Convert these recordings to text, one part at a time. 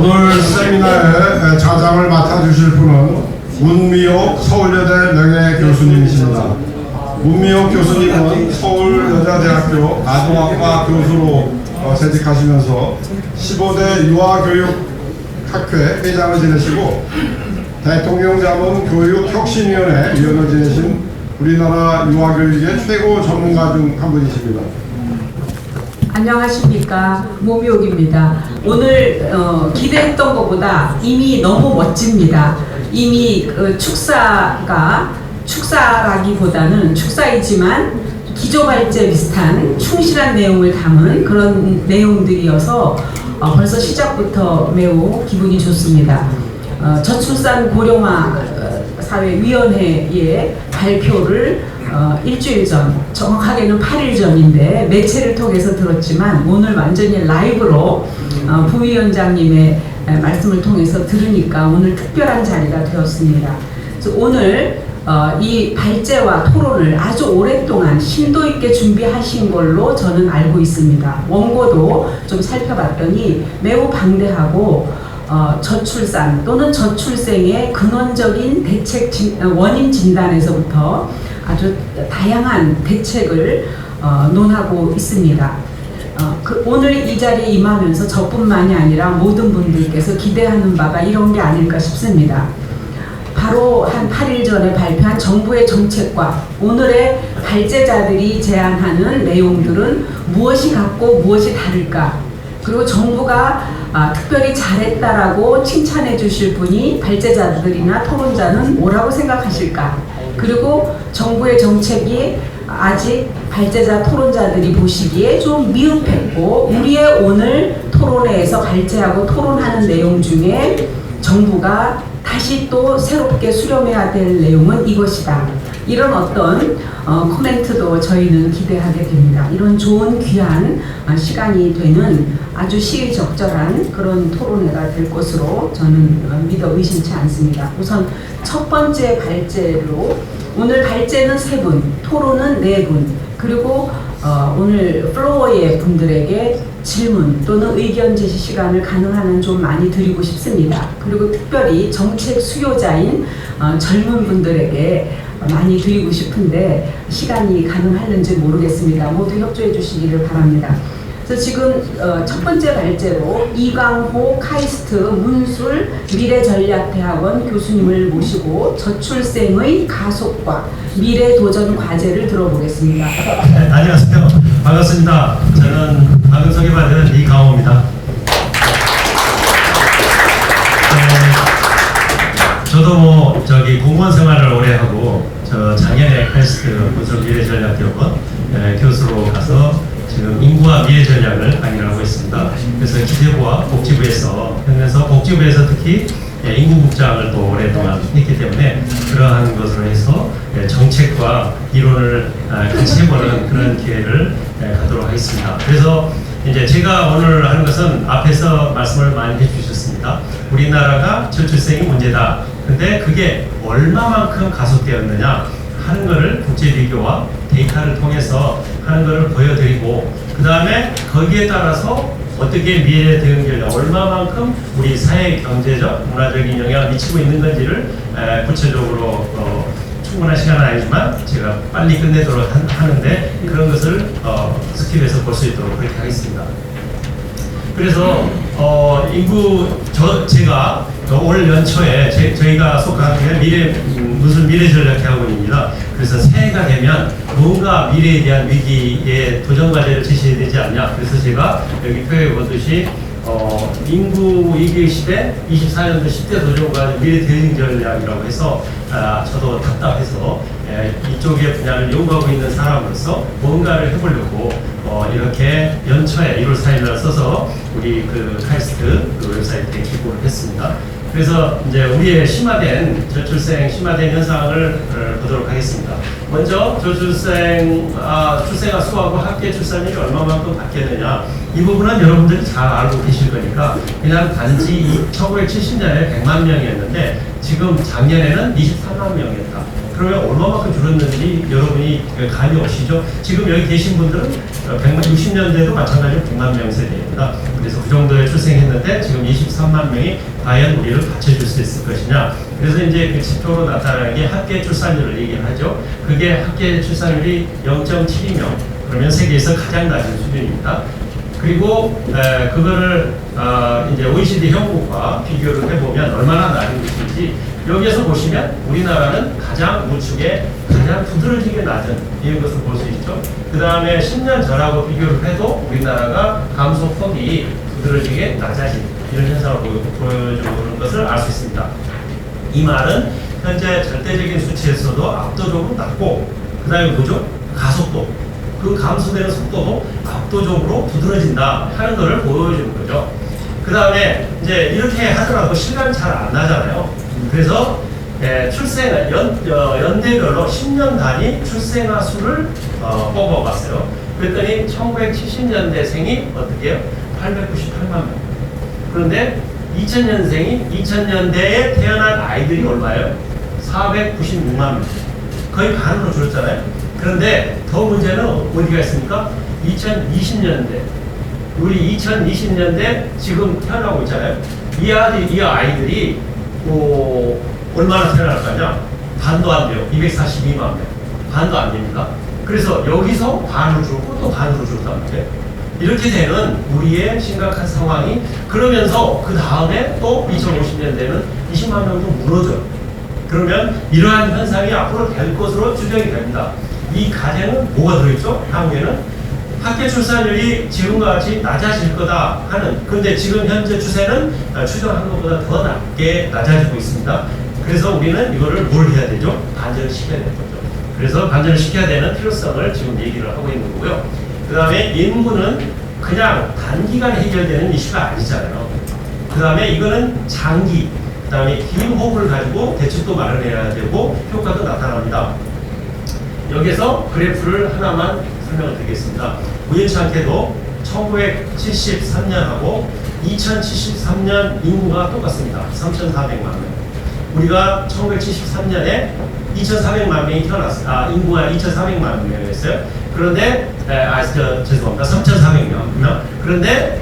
오늘 세미나의 자장을 맡아주실 분은 문미옥 서울여대 명예교수님이십니다. 문미옥 교수님은 서울여자대학교 아동학과 교수로 재직하시면서 15대 유아교육학회 회장을 지내시고 대통령자문 교육혁신위원회 위원을 지내신 우리나라 유아교육의 최고 전문가 중 한 분이십니다. 안녕하십니까, 모미옥입니다. 오늘 기대했던 것보다 이미 너무 멋집니다. 이미 축사라기보다는 축사이지만 기조발제 비슷한 충실한 내용을 담은 그런 내용들이어서 벌써 시작부터 매우 기분이 좋습니다. 저출산 고령화 사회위원회의 발표를 일주일 전, 정확하게는 8일 전인데 매체를 통해서 들었지만 오늘 완전히 라이브로 부위원장님의 말씀을 통해서 들으니까 오늘 특별한 자리가 되었습니다. 그래서 오늘 이 발제와 토론을 아주 오랫동안 심도 있게 준비하신 걸로 저는 알고 있습니다. 원고도 좀 살펴봤더니 매우 방대하고 저출산 또는 저출생의 근원적인 대책 원인 진단에서부터 아주 다양한 대책을 논하고 있습니다. 오늘 이 자리에 임하면서 저뿐만이 아니라 모든 분들께서 기대하는 바가 이런 게 아닐까 싶습니다. 바로 한 8일 전에 발표한 정부의 정책과 오늘의 발제자들이 제안하는 내용들은 무엇이 같고 무엇이 다를까? 그리고 정부가 특별히 잘했다라고 칭찬해 주실 분이 발제자들이나 토론자는 뭐라고 생각하실까? 그리고 정부의 정책이 아직 발제자 토론자들이 보시기에 좀 미흡했고 우리의 오늘 토론회에서 발제하고 토론하는 내용 중에 정부가 다시 또 새롭게 수렴해야 될 내용은 이것이다. 이런 어떤 코멘트도 저희는 기대하게 됩니다. 이런 좋은 귀한 시간이 되는 아주 시의적절한 그런 토론회가 될 것으로 저는 믿어 의심치 않습니다. 우선 첫 번째 발제로 오늘 발제는 3분, 토론은 4분, 그리고 오늘 플로어의 분들에게 질문 또는 의견 제시 시간을 가능한 한 좀 많이 드리고 싶습니다. 그리고 특별히 정책 수요자인 젊은 분들에게 많이 드리고 싶은데 시간이 가능할는지 모르겠습니다. 모두 협조해 주시기를 바랍니다. 그래서 지금 첫 번째 발제로 이강호 카이스트 문술 미래전략대학원 교수님을 모시고 저출생의 가속과 미래도전 과제를 들어보겠습니다. 네, 안녕하세요. 반갑습니다. 저는 방금 소개받은 이강호입니다. 저도 공무원 생활을 오래 하고 작년에 카이스트 문술 미래전략대학원 교수로 가서 지금 인구와 미래 전략을 강의를 하고 있습니다. 그래서 기재부와 복지부에서 특히 인구국장을 또 오랫동안 했기 때문에 그러한 것으로 해서 정책과 이론을 같이 해보는 그런 기회를 갖도록 하겠습니다. 그래서 이제 제가 오늘 하는 것은 앞에서 말씀을 많이 해주셨습니다. 우리나라가 저출생이 문제다. 근데 그게 얼마만큼 가속되었느냐 하는 것을 국제 비교와 데이터를 통해서 하는 것을 보여드리고 그 다음에 거기에 따라서 어떻게 미래 대응 전략 얼마만큼 우리 사회 경제적 문화적인 영향을 미치고 있는 건지를 구체적으로 충분한 시간은 아니지만 제가 빨리 끝내도록 하는데 그런 것을 스킵해서 볼 수 있도록 그렇게 하겠습니다. 그래서 제가 올 연초에 저희가 속한 무슨 미래전략대학원입니다. 그래서 새해가 되면 뭔가 미래에 대한 위기에 도전과제를 제시해야 되지 않냐. 그래서 제가 여기 표에 보듯이 인구 위기 시대 24년도 10대 도전과제 미래 대응 전략이라고 해서 저도 답답해서 이쪽의 분야를 연구하고 있는 사람으로서 뭔가를 해보려고 이렇게 연초에 1월 4일날 써서 우리 카이스트 웹사이트에 기고를 했습니다. 그래서 이제 우리의 저출생 심화된 현상을 보도록 하겠습니다. 먼저 출생아 수하고 합계 출산율이 얼마만큼 바뀌었느냐 이 부분은 여러분들이 잘 알고 계실 거니까 그냥 단지 1970년에 100만 명이었는데 지금 작년에는 24만 명이었다. 그러면 얼마만큼 줄었는지 여러분이 감이 오시죠? 지금 여기 계신 분들은 160년대도 마찬가지로 100만 명 세대입니다. 그래서 그 정도에 출생했는데 지금 23만 명이 과연 우리를 받쳐줄 수 있을 것이냐. 그래서 이제 그 지표로 나타나는 게 합계 출산율을 얘기를 하죠. 그게 합계 출산율이 0.72명. 그러면 세계에서 가장 낮은 수준입니다. 그리고 그거를 이제 OECD 형국과 비교를 해보면 얼마나 낮은 것인지 여기에서 보시면 우리나라는 가장 우측에 가장 두드러지게 낮은 이런 것을 볼 수 있죠. 그 다음에 10년 전하고 비교를 해도 우리나라가 감소폭이 두드러지게 낮아진 이런 현상을 보여주는 것을 알 수 있습니다. 이 말은 현재 절대적인 수치에서도 압도적으로 낮고 그 다음에 뭐죠? 가속도 그 감소되는 속도도 압도적으로 두드러진다 하는 것을 보여주는 거죠. 그 다음에 이제 이렇게 하더라도 실감이 잘 안 나잖아요. 그래서 연대별로 10년 단위 출생아 수를 뽑아봤어요. 그랬더니 1970년대생이 어떻게 해요? 898만 명. 그런데 2000년생이 2000년대에 태어난 아이들이 얼마예요? 496만 명. 거의 반으로 줄었잖아요. 그런데 더 문제는 어디가 있습니까? 2020년대. 우리 2020년대 지금 태어나고 있잖아요. 이 아이들이 얼마나 태어날 거냐? 반도 안 돼요. 242만 명. 반도 안 됩니다. 그래서 여기서 반으로 줄고 또 반으로 줄었단 말이에요. 이렇게 되는 우리의 심각한 상황이 그러면서 그 다음에 또 2050년대는 20만 명도 무너져요. 그러면 이러한 현상이 앞으로 될 것으로 추정이 됩니다. 이 가정은 뭐가 들어있죠? 향후에는 합계 출산율이 지금과 같이 낮아질 거다 하는, 그런데 지금 현재 추세는 추정한 것보다 더 낮게 낮아지고 있습니다. 그래서 우리는 이거를 뭘 해야 되죠? 반전을 시켜야 되는 거죠. 그래서 반전을 시켜야 되는 필요성을 지금 얘기를 하고 있는 거고요. 그 다음에 인구는 그냥 단기간에 해결되는 이슈가 아니잖아요. 그 다음에 이거는 장기, 그 다음에 긴 호흡을 가지고 대책도 마련해야 되고 효과도 나타납니다. 여기서 그래프를 하나만 설명을 드리겠습니다. 우연치 않게도 1973년하고 2073년 인구가 똑같습니다. 3,400만 명. 우리가 1973년에 2,400만 명이 태어났어요. 인구가 2,400만 명이었어요. 그런데 죄송합니다. 3,400명. 그런데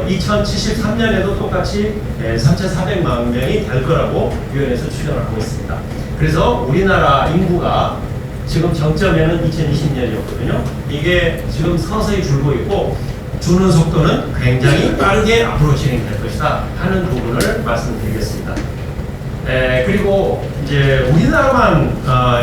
2073년에도 똑같이 3,400만 명이 될 거라고 유엔에서 추정을 하고 있습니다. 그래서 우리나라 인구가 지금 정점에는 2020년이었거든요. 이게 지금 서서히 줄고 있고 주는 속도는 굉장히 빠르게 앞으로 진행될 것이다 하는 부분을 말씀드리겠습니다. 그리고 이제 우리나라만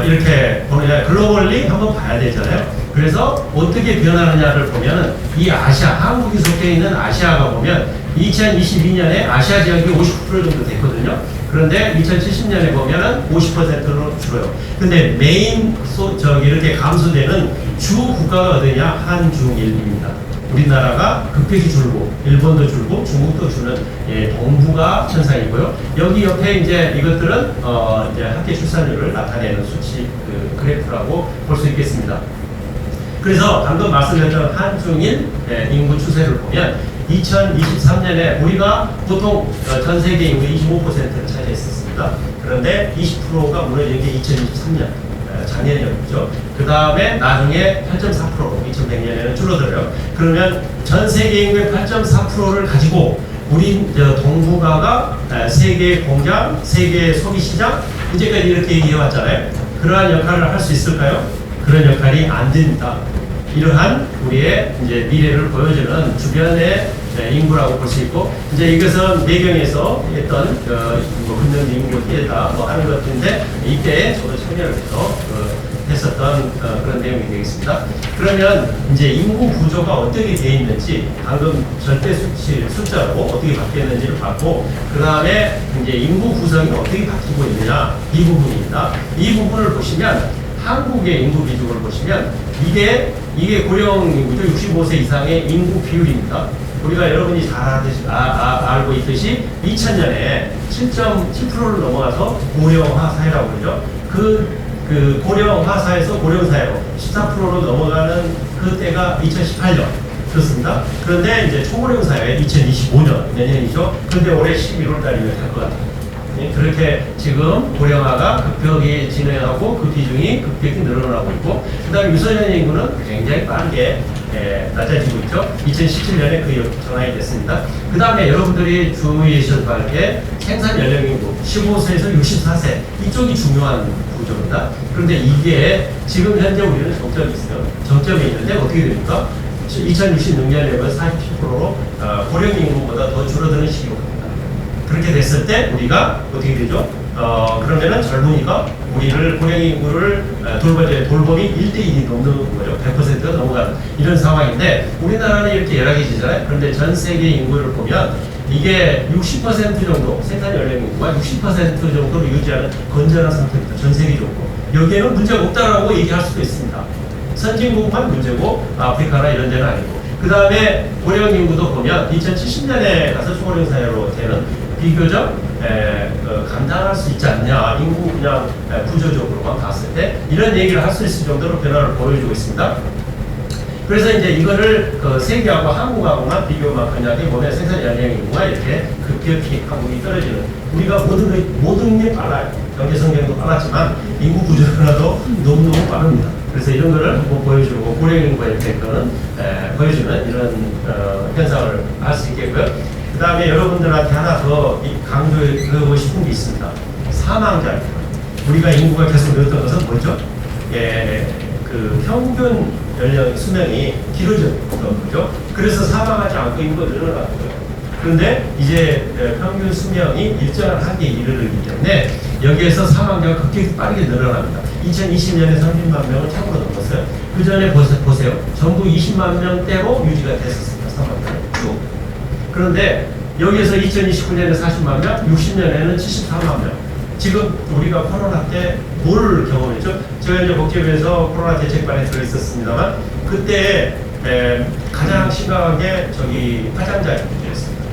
이렇게 보느냐 글로벌리 한번 봐야 되잖아요. 그래서 어떻게 변하느냐를 보면은 이 아시아, 한국이 속해 있는 아시아가 보면 2022년에 아시아 지역이 59% 정도 됐거든요. 그런데 2070년에 보면은 50%로 줄어요. 근데 메인 이렇게 감소되는 주 국가가 어디냐? 한중일입니다. 우리나라가 급격히 줄고 일본도 줄고 중국도 주는 동북아 현상이고요. 여기 옆에 이제 이것들은 이제 합계 출산율을 나타내는 수치 그래프라고 볼 수 있겠습니다. 그래서 방금 말씀드렸던 한중일 인구 추세를 보면 2023년에 우리가 보통 전 세계 인구의 25%를 차지했었습니다. 그런데 20%가 무너진 게 2023년 작년이었죠. 그 다음에 나중에 8.4% 2100년에는 줄어들어요. 그러면 전 세계 인구의 8.4%를 가지고 우리 동북아가 세계 공장, 세계 소비 시장 이제까지 이렇게 얘기해 왔잖아요. 그러한 역할을 할 수 있을까요? 그런 역할이 안 됩니다. 이러한 우리의 이제 미래를 보여주는 주변의 인구라고 볼 수 있고, 이제 이것은 배경에서 했던 근대 인구 기회다 하는 것인데 이때 저도 참여를 해서 했었던 그런 내용이 되겠습니다. 그러면 이제 인구 구조가 어떻게 되어 있는지 방금 절대 숫자로 어떻게 바뀌었는지를 봤고, 그 다음에 이제 인구 구성이 어떻게 바뀌고 있느냐 이 부분입니다. 이 부분을 보시면 한국의 인구 비중을 보시면 이게 고령 인구죠. 65세 이상의 인구 비율입니다. 우리가 여러분이 잘 알고 있듯이 2000년에 7.7%를 넘어가서 고령화 사회라고 그러죠. 그 고령화 사회에서 고령사회로 14%로 넘어가는 그때가 2018년 그렇습니다. 그런데 이제 초고령 사회 2025년 내년이죠. 그런데 올해 11월 달이면 될 것 같아요. 예, 그렇게 지금 고령화가 급격히 진행하고 그 비중이 급격히 늘어나고 있고, 그 다음에 유소년 인구는 굉장히 빠르게 낮아지고 있죠. 2017년에 그 전환이 됐습니다. 그 다음에 여러분들이 주의하셔야 할 게 생산 연령 인구 15세에서 64세 이쪽이 중요한 구조입니다. 그런데 이게 지금 현재 우리는 정점이 있어요. 정점이 있는데 어떻게 됩니까? 2066년에 47%로 고령 인구보다 더 줄어드는 시기로 갑니다. 그렇게 됐을 때 우리가 어떻게 되죠? 그러면은 젊은이가 우리를 고령 인구를 돌봄이 1대1이 넘는 거죠. 100%가 넘어가는 이런 상황인데, 우리나라는 이렇게 열악해지잖아요. 그런데 전 세계 인구를 보면 이게 60% 정도, 생산 연령 인구가 60% 정도로 유지하는 건전한 상태입니다. 전 세계적으로. 여기에는 문제가 없다라고 얘기할 수도 있습니다. 선진국만 문제고 아프리카나 이런 데는 아니고. 그 다음에 고령 인구도 보면 2070년에 가서 초고령 사회로 되는 비교적 감당할 수 있지 않냐, 인구 그냥 구조적으로만 봤을 때 이런 얘기를 할 수 있을 정도로 변화를 보여주고 있습니다. 그래서 이제 이거를 세계하고 한국하고만 비교만 하냐니 보면 생산 연령 인구가 이렇게 급격히 한국이 떨어지는, 우리가 모든 게 빨라요. 경제 성장도 빨랐지만 인구 구조 변화도 너무너무 빠릅니다. 그래서 이런 거를 한번 보여주고 고령 인구의 획득을 보여주는 이런 현상을 할 수 있겠고요. 그 다음에 여러분들한테 하나 더 강조하고 싶은 게 있습니다. 사망자. 우리가 인구가 계속 늘었던 것은 뭐죠? 그 평균 연령 수명이 길어졌던 거죠. 그래서 사망하지 않고 인구가 늘어났고요. 그런데 이제 평균 수명이 일정한 한계에 이르기 때문에 여기에서 사망자가 급격히 빠르게 늘어납니다. 2020년에 30만 명을 참으로 넘었어요. 그 전에 보세요. 전부 20만 명대로 유지가 됐었습니다. 사망자는 쭉. 그런데 여기에서 2029년에 40만 명, 60년에는 74만 명. 지금 우리가 코로나 때 뭘 경험했죠? 제가 이제 복지부에서 코로나 대책반에 들어있었습니다만, 그때 가장 심각한 게 화장자의 문제였습니다.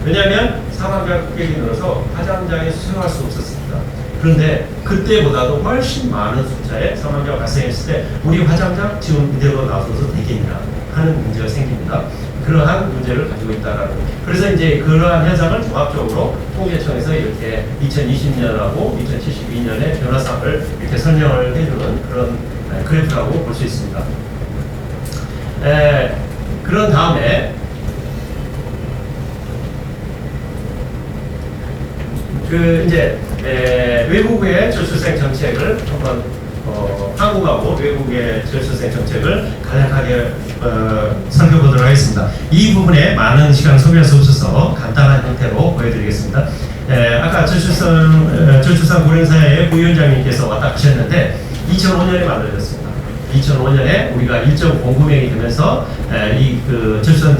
왜냐하면 사망자가 급격히 늘어서 화장장에 수용할 수 없었습니다. 그런데 그때보다도 훨씬 많은 숫자의 사망자가 발생했을 때 우리 화장장 지금 이대로 놔둬서 되겠냐 하는 문제가 생깁니다. 그러한 문제를 가지고 있다라는 거죠. 그래서 이제 그러한 현상을 종합적으로 통계청에서 이렇게 2020년하고 2072년의 변화상을 이렇게 설명을 해주는 그런 그래프라고 볼 수 있습니다. 그런 다음에 이제 외국의 저출생 정책을 한번 한국하고 외국의 저출생 정책을 간략하게 살펴보도록 하겠습니다. 이 부분에 많은 시간을 소비할 수 없어서 간단한 형태로 보여드리겠습니다. 아까 저출산 고령사회의 부위원장님께서 왔다 가셨는데 2005년에 만들어졌습니다. 2005년에 우리가 1.09명이 되면서 저출산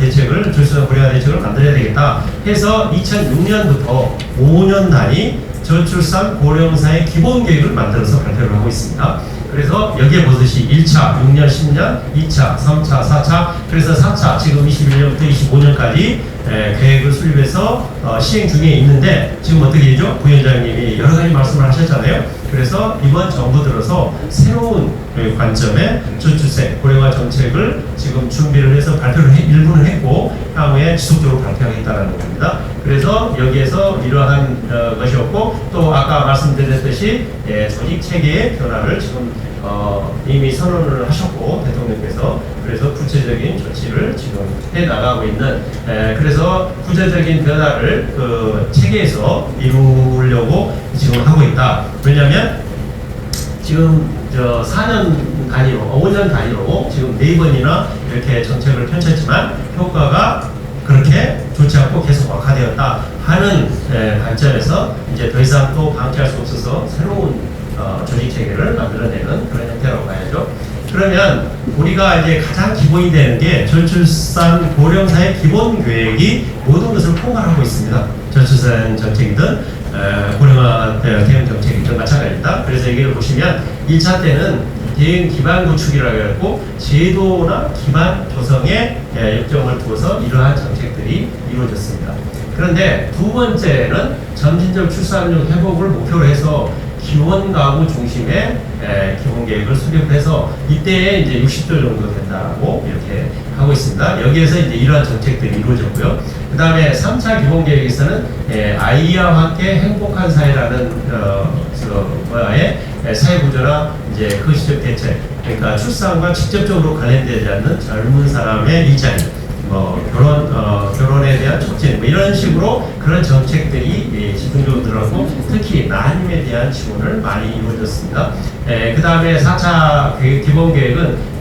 고령화 대책을 만들어야 되겠다 해서 2006년부터 5년 단위 저출산 고령사회 기본 계획을 만들어서 발표를 하고 있습니다. 그래서 여기에 보듯이 1차, 6년, 10년, 2차, 3차, 4차, 그래서 4차, 지금 21년부터 25년까지 계획을 수립해서 시행 중에 있는데, 지금 어떻게 되죠? 부위원장님이 여러 가지 말씀을 하셨잖아요. 그래서 이번 정부 들어서 새로운 관점의 저출생 고령화 정책을 지금 준비를 해서 발표를 일부는 했고 향후에 지속적으로 발표하겠다는 겁니다. 그래서 여기에서 이러한 것이었고, 또 아까 말씀드렸듯이 조직 체계의 변화를 지금 이미 선언을 하셨고 대통령께서, 그래서 구체적인 조치를 지금 해 나가고 있는, 그래서 구체적인 변화를 그 체계에서 이루려고 지금 하고 있다. 왜냐하면 지금 4년 단위로, 5년 단위로 지금 4번이나 이렇게 정책을 펼쳤지만 효과가 그렇게 좋지 않고 계속 악화되었다 하는 관점에서 이제 더 이상 또 방치할 수 없어서 새로운 조직 체계를 만들어내는 그런 형태라고 봐야죠. 그러면 우리가 이제 가장 기본이 되는 게 저출산 고령사회 기본 계획이 모든 것을 포괄하고 있습니다. 저출산 정책이든 고령화 대응 정책이든 마찬가지입니다. 그래서 여기를 보시면 1차 때는 대응 기반 구축이라고 했고 제도나 기반 조성에 역점을 두어서 이러한 정책들이 이루어졌습니다. 그런데 두 번째는 점진적 출산율 회복을 목표로 해서 기원 가구 중심의 기본 계획을 수립해서 이때에 이제 60조 정도 된다고 이렇게 하고 있습니다. 여기에서 이제 이러한 정책들이 이루어졌고요. 그 다음에 3차 기본 계획에서는 아이와 함께 행복한 사회라는 사회 구조나 이제 그 시적 대책, 그러니까 출산과 직접적으로 관련되지 않는 젊은 사람의 일자리, 결혼에 대한 촉진, 이런 식으로 그런 정책들이 집중적으로 들어가고 특히 난임에 대한 지원을 많이 이루어졌습니다. 그 다음에 4차 기본 계획은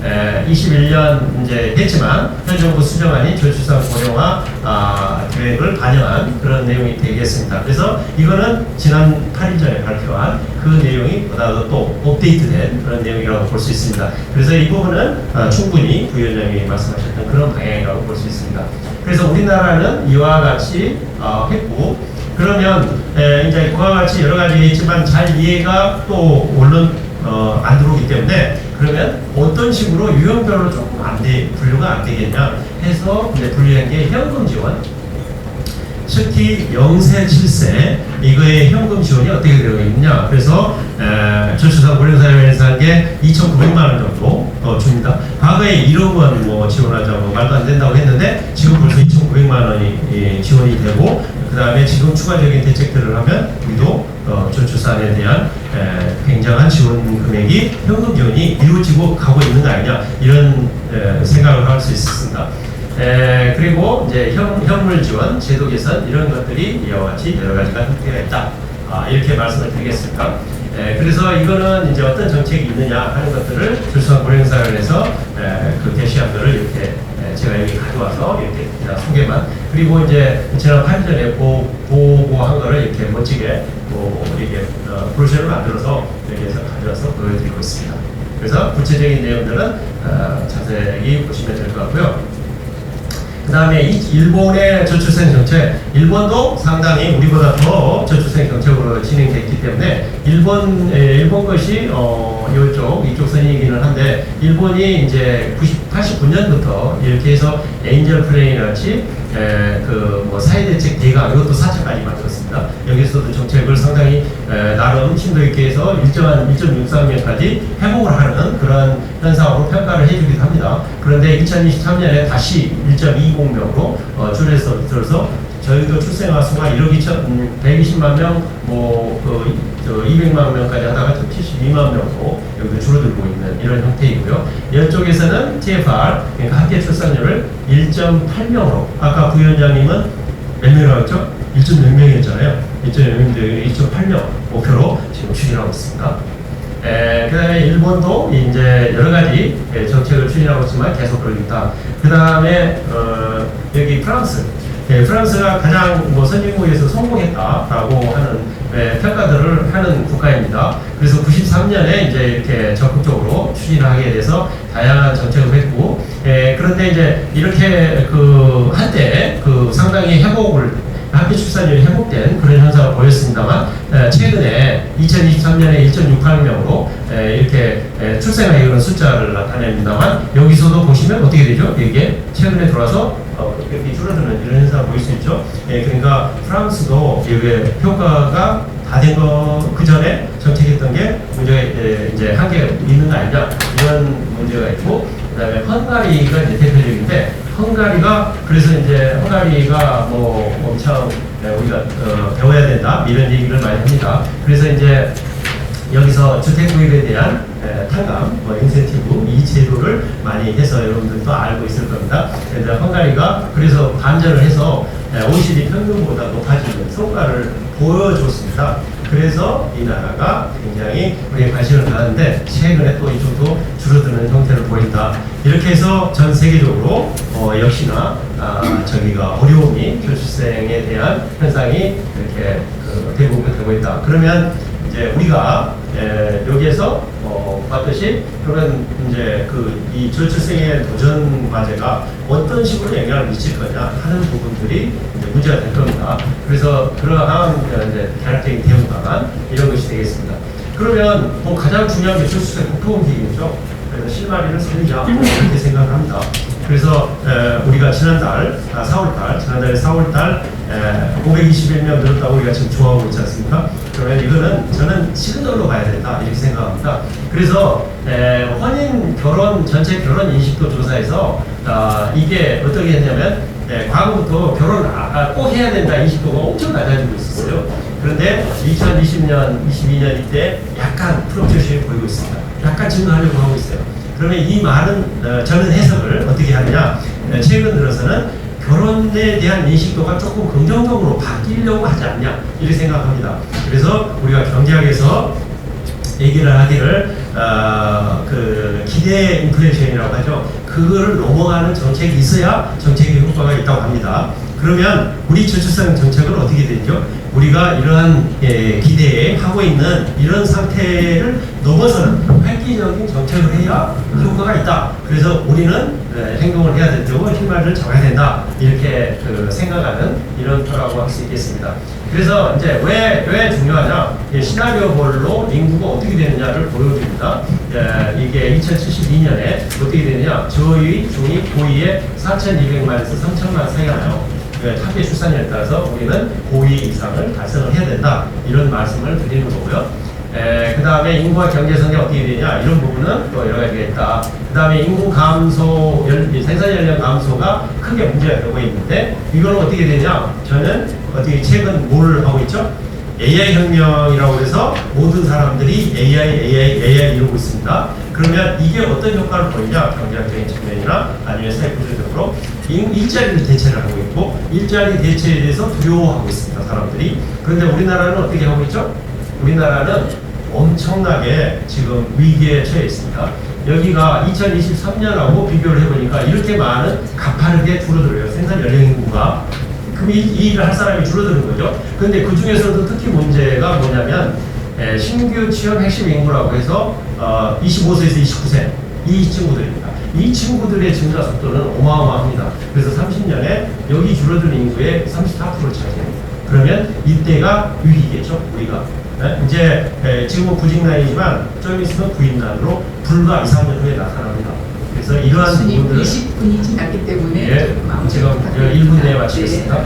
21년 이제 됐지만 현 정부 수정안이 저출산 고령화 계획을 반영한 그런 내용이 되겠습니다. 그래서 이거는 지난 8일 전에 발표한 그 내용이 보다 또 업데이트된 그런 내용이라고 볼 수 있습니다. 그래서 이 부분은 충분히 부위원장님이 말씀하셨던 그런 방향이라고 볼 수 있습니다. 그래서 우리나라는 이와 같이 했고, 그러면 이제 그와 같이 여러 가지 있지만 잘 이해가 또 얼른 안 들어오기 때문에 그러면 어떤 식으로 유형별로 조금 분류가 안 되겠냐 해서 이제 분류한 게 현금 지원. 특히 0세 7세 이거의 현금 지원이 어떻게 되어 있느냐. 그래서 저출산 고령사회에서 한 게 2,900만 원 정도 줍니다. 과거에 1억 원 지원하자고 말도 안 된다고 했는데 지금 벌써 2,900만 원이 지원이 되고, 그 다음에 지금 추가적인 대책들을 하면 우리도 저출산에 대한 굉장한 지원 금액이 현금 지원이 이루어지고 가고 있는 거 아니냐, 이런 생각을 할 수 있습니다. 그리고 이제 현물 지원, 제도 개선 이런 것들이 이와 같이 여러 가지가 형태가 있다. 이렇게 말씀을 드리겠습니다. 그래서 이거는 이제 어떤 정책이 있느냐 하는 것들을 저출산 고령사회에서 그 게시한 거를 이렇게 제가 여기 가져와서 이렇게 그냥 소개만, 그리고 이제 지난 8일 전에 보고한 거를 이렇게 멋지게 이렇게 브로셔를 만들어서 여기에서 가져와서 보여드리고 있습니다. 그래서 구체적인 내용들은 자세히 보시면 될 것 같고요. 그 다음에 일본의 저출생 정책, 일본도 상당히 우리보다 더 저출생 정책으로 진행됐기 때문에 일본 것이 이쪽 선이기는 한데, 일본이 이제 89년부터 이렇게 해서 엔젤 플레인 같이 사회대책 대강, 이것도 4차까지 만들었습니다. 여기서도 정책을 상당히 나름 심도 있게 해서 일정한 1.63명까지 회복을 하는 그런 현상으로 평가를 해주기도 합니다. 그런데 2023년에 다시 1.20명으로 줄여서 저희도 출생아 수가 1억 120만 명, 200만 명까지 하다가 72만 명으로 여기도 줄어들고 있는 이런 형태이고요. 이쪽에서는 TFR, 그러니까 합계 출산율을 1.8명으로, 아까 부위원장님은 몇 명이라고 했죠? 1.6명이었잖아요. 1.6명인데 1.8명 목표로 지금 추진하고 있습니다. 그 다음에 일본도 이제 여러 가지 정책을 추진하고 있지만 계속 그러고 있다. 그 다음에 여기 프랑스. 프랑스가 가장 선진국에서 성공했다라고 하는 평가들을 하는 국가입니다. 그래서 93년에 이제 이렇게 적극적으로 추진하게 돼서 다양한 정책을 했고, 그런데 이제 이렇게 한때 상당히 합계 출산율이 회복된 그런 현상을 보였습니다만, 최근에 2023년에 1.68명으로 이렇게 출생아 이런 숫자를 나타냅니다만, 여기서도 보시면 어떻게 되죠? 이게 최근에 들어와서 이렇게 줄어드는 이런 현상을 보일 수 있죠. 그러니까 프랑스도 이게 효과가 다 된 거, 그 전에 정책했던 게 문제가 이제 한계가 있는 거 아니냐, 이런 문제가 있고, 그다음에 헝가리가 이제 대표적인데, 그래서 이제 헝가리가 엄청 우리가 배워야 된다 이런 얘기를 많이 합니다. 그래서 이제 여기서 주택 구입에 대한 탕감, 인센티브 이 제도를 많이 해서 여러분들도 알고 있을 겁니다. 그런데 헝가리가 그래서 반전을 해서 OECD 평균보다 높아지는 성과를 보여줬습니다. 그래서 이 나라가 굉장히 우리의 관심을 가는데 최근에 또 이쪽도 줄어드는 형태를 보인다. 이렇게 해서 전 세계적으로 역시나 저기가 어려움이 저출생에 대한 현상이 이렇게 대부분 되고 있다. 그러면 이제 우리가 여기에서 봤듯이 그러면 이제 이 저출생의 도전 과제가 어떤 식으로 영향을 미칠 거냐 하는 부분들이 이제 문제가 될 겁니다. 그래서 그러한 이제 개략적인 대응 방안 이런 것이 되겠습니다. 그러면 가장 중요한 게 저출생 국토공직이죠. 그래서 실마리를 살리자 이렇게 생각합니다. 그래서 우리가 지난달에 4월달 521명 늘었다고 우리가 지금 좋아하고 있지 않습니까? 그러면 이거는 저는 시그널로 봐야 된다 이렇게 생각합니다. 그래서 혼인 결혼 전체 결혼 인식도 조사해서 이게 어떻게 했냐면 과거부터 결혼 꼭 해야 된다 인식도가 엄청 낮아지고 있었어요. 그런데 2020년, 22년 이때 약간 프로젝션이 보이고 있습니다. 약간 증가하려고 하고 있어요. 그러면 이 말은 저는 해석을 어떻게 하느냐? 최근 들어서는 결혼에 대한 인식도가 조금 긍정적으로 바뀌려고 하지 않냐 이렇게 생각합니다. 그래서 우리가 경제학에서 얘기를 하기를 그 기대 인플레이션이라고 하죠. 그거를 넘어가는 정책이 있어야 정책의 효과가 있다고 합니다. 그러면 우리 저출산 정책은 어떻게 되죠? 우리가 이러한 기대에 하고 있는 이런 상태를 넘어서는 획기적인 정책을 해야 효과가 있다. 그래서 우리는 행동을 해야 되고 힘을 잡아야 된다. 이렇게 생각하는 이런 표라고 할 수 있겠습니다. 그래서 이제 왜 중요하냐? 시나리오별로 인구가 어떻게 되느냐를 보여줍니다. 이게 2072년에 어떻게 되느냐? 저위, 중위, 고위에 4,200만에서 3,000만 사이가 나요. 합계 출산율에 따라서 우리는 고위 이상을 달성을 해야 된다. 이런 말씀을 드리는 거고요. 그 다음에 인구와 경제 성장 어떻게 되냐 이런 부분은 또 여러 가지가 있다. 그 다음에 인구 감소, 생산 연령 감소가 크게 문제가 되고 있는데 이거는 어떻게 되냐? 저는 어떻게 최근 뭘 하고 있죠? AI 혁명이라고 해서 모든 사람들이 AI 이러고 있습니다. 그러면 이게 어떤 효과를 보이냐? 경제학적인 측면이나 아니면 사회 구조적으로 일자리를 대체를 하고 있고 일자리 대체에 대해서 두려워하고 있습니다. 사람들이. 그런데 우리나라는 어떻게 하고 있죠? 우리나라는 엄청나게 지금 위기에 처해 있습니다. 여기가 2023년하고 비교를 해보니까 이렇게 많은 가파르게 줄어들어요. 생산 연령 인구가. 그럼 이 일을 할 사람이 줄어드는 거죠. 그런데 그 중에서도 특히 문제가 뭐냐면 신규 취업 핵심 인구라고 해서 25세에서 29세 이 친구들입니다. 이 친구들의 증가 속도는 어마어마합니다. 그래서 30년에 여기 줄어드는 인구의 34%를 차지합니다. 그러면 이때가 위기겠죠, 우리가. 이제 지금은 구직난이지만 좀 있으면 구인난으로 불과 2, 3년 후에 나타납니다. 그래서 이러한 부분들을 20분이 지났기 때문에 지금 1분 내에 마치겠습니다.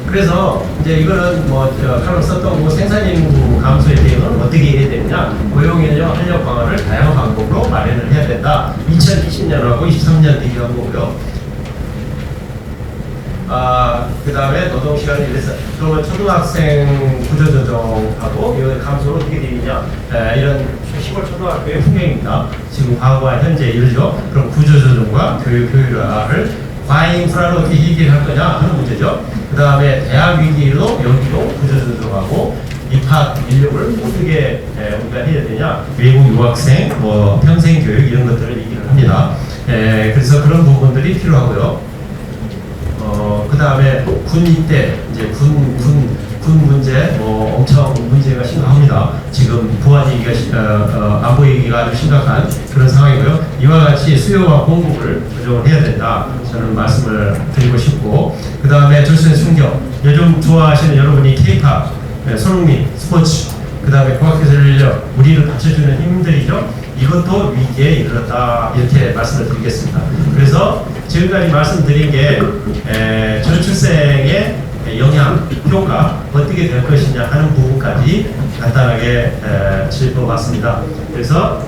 그래서 이제 이거는 칼럼 썼던 생산인구 감소에 대응은 어떻게 해야 되느냐? 고용인력 활력 강화를 다양한 방법으로 마련을 해야 된다. 2020년하고 23년 비교한 거고요. 그 다음에 노동시간을 일해서 그러면 초등학생 구조조정하고 이 감소를 어떻게 되느냐 이런 시골 초등학교의 풍경입니다. 지금 과거와 현재 이르죠. 그럼 구조조정과 교육 효율화를 과잉인프라로 어떻게 해결할 거냐 하는 문제죠. 그 다음에 대학 위기로 여기도 구조조정하고 입학 인력을 어떻게 우리가 해야 되냐 외국 유학생 평생교육 이런 것들을 얘기를 합니다. 그래서 그런 부분들이 필요하고요. 그 다음에 군 입대, 이제 군 문제, 엄청 문제가 심각합니다. 지금 보안 얘기가, 안보 얘기가 아주 심각한 그런 상황이고요. 이와 같이 수요와 공급을 조정을 해야 된다. 저는 말씀을 드리고 싶고, 그 다음에 절수의 순경, 요즘 좋아하시는 여러분이 K-팝, 손흥민, 스포츠, 그 다음에 과학기술 인력, 우리를 받쳐주는 힘들이죠. 이것도 위기에 이르렀다 이렇게 말씀을 드리겠습니다. 그래서 지금까지 말씀드린 게 저출생의 영향, 효과 어떻게 될 것이냐 하는 부분까지 간단하게 짚어봤습니다. 그래서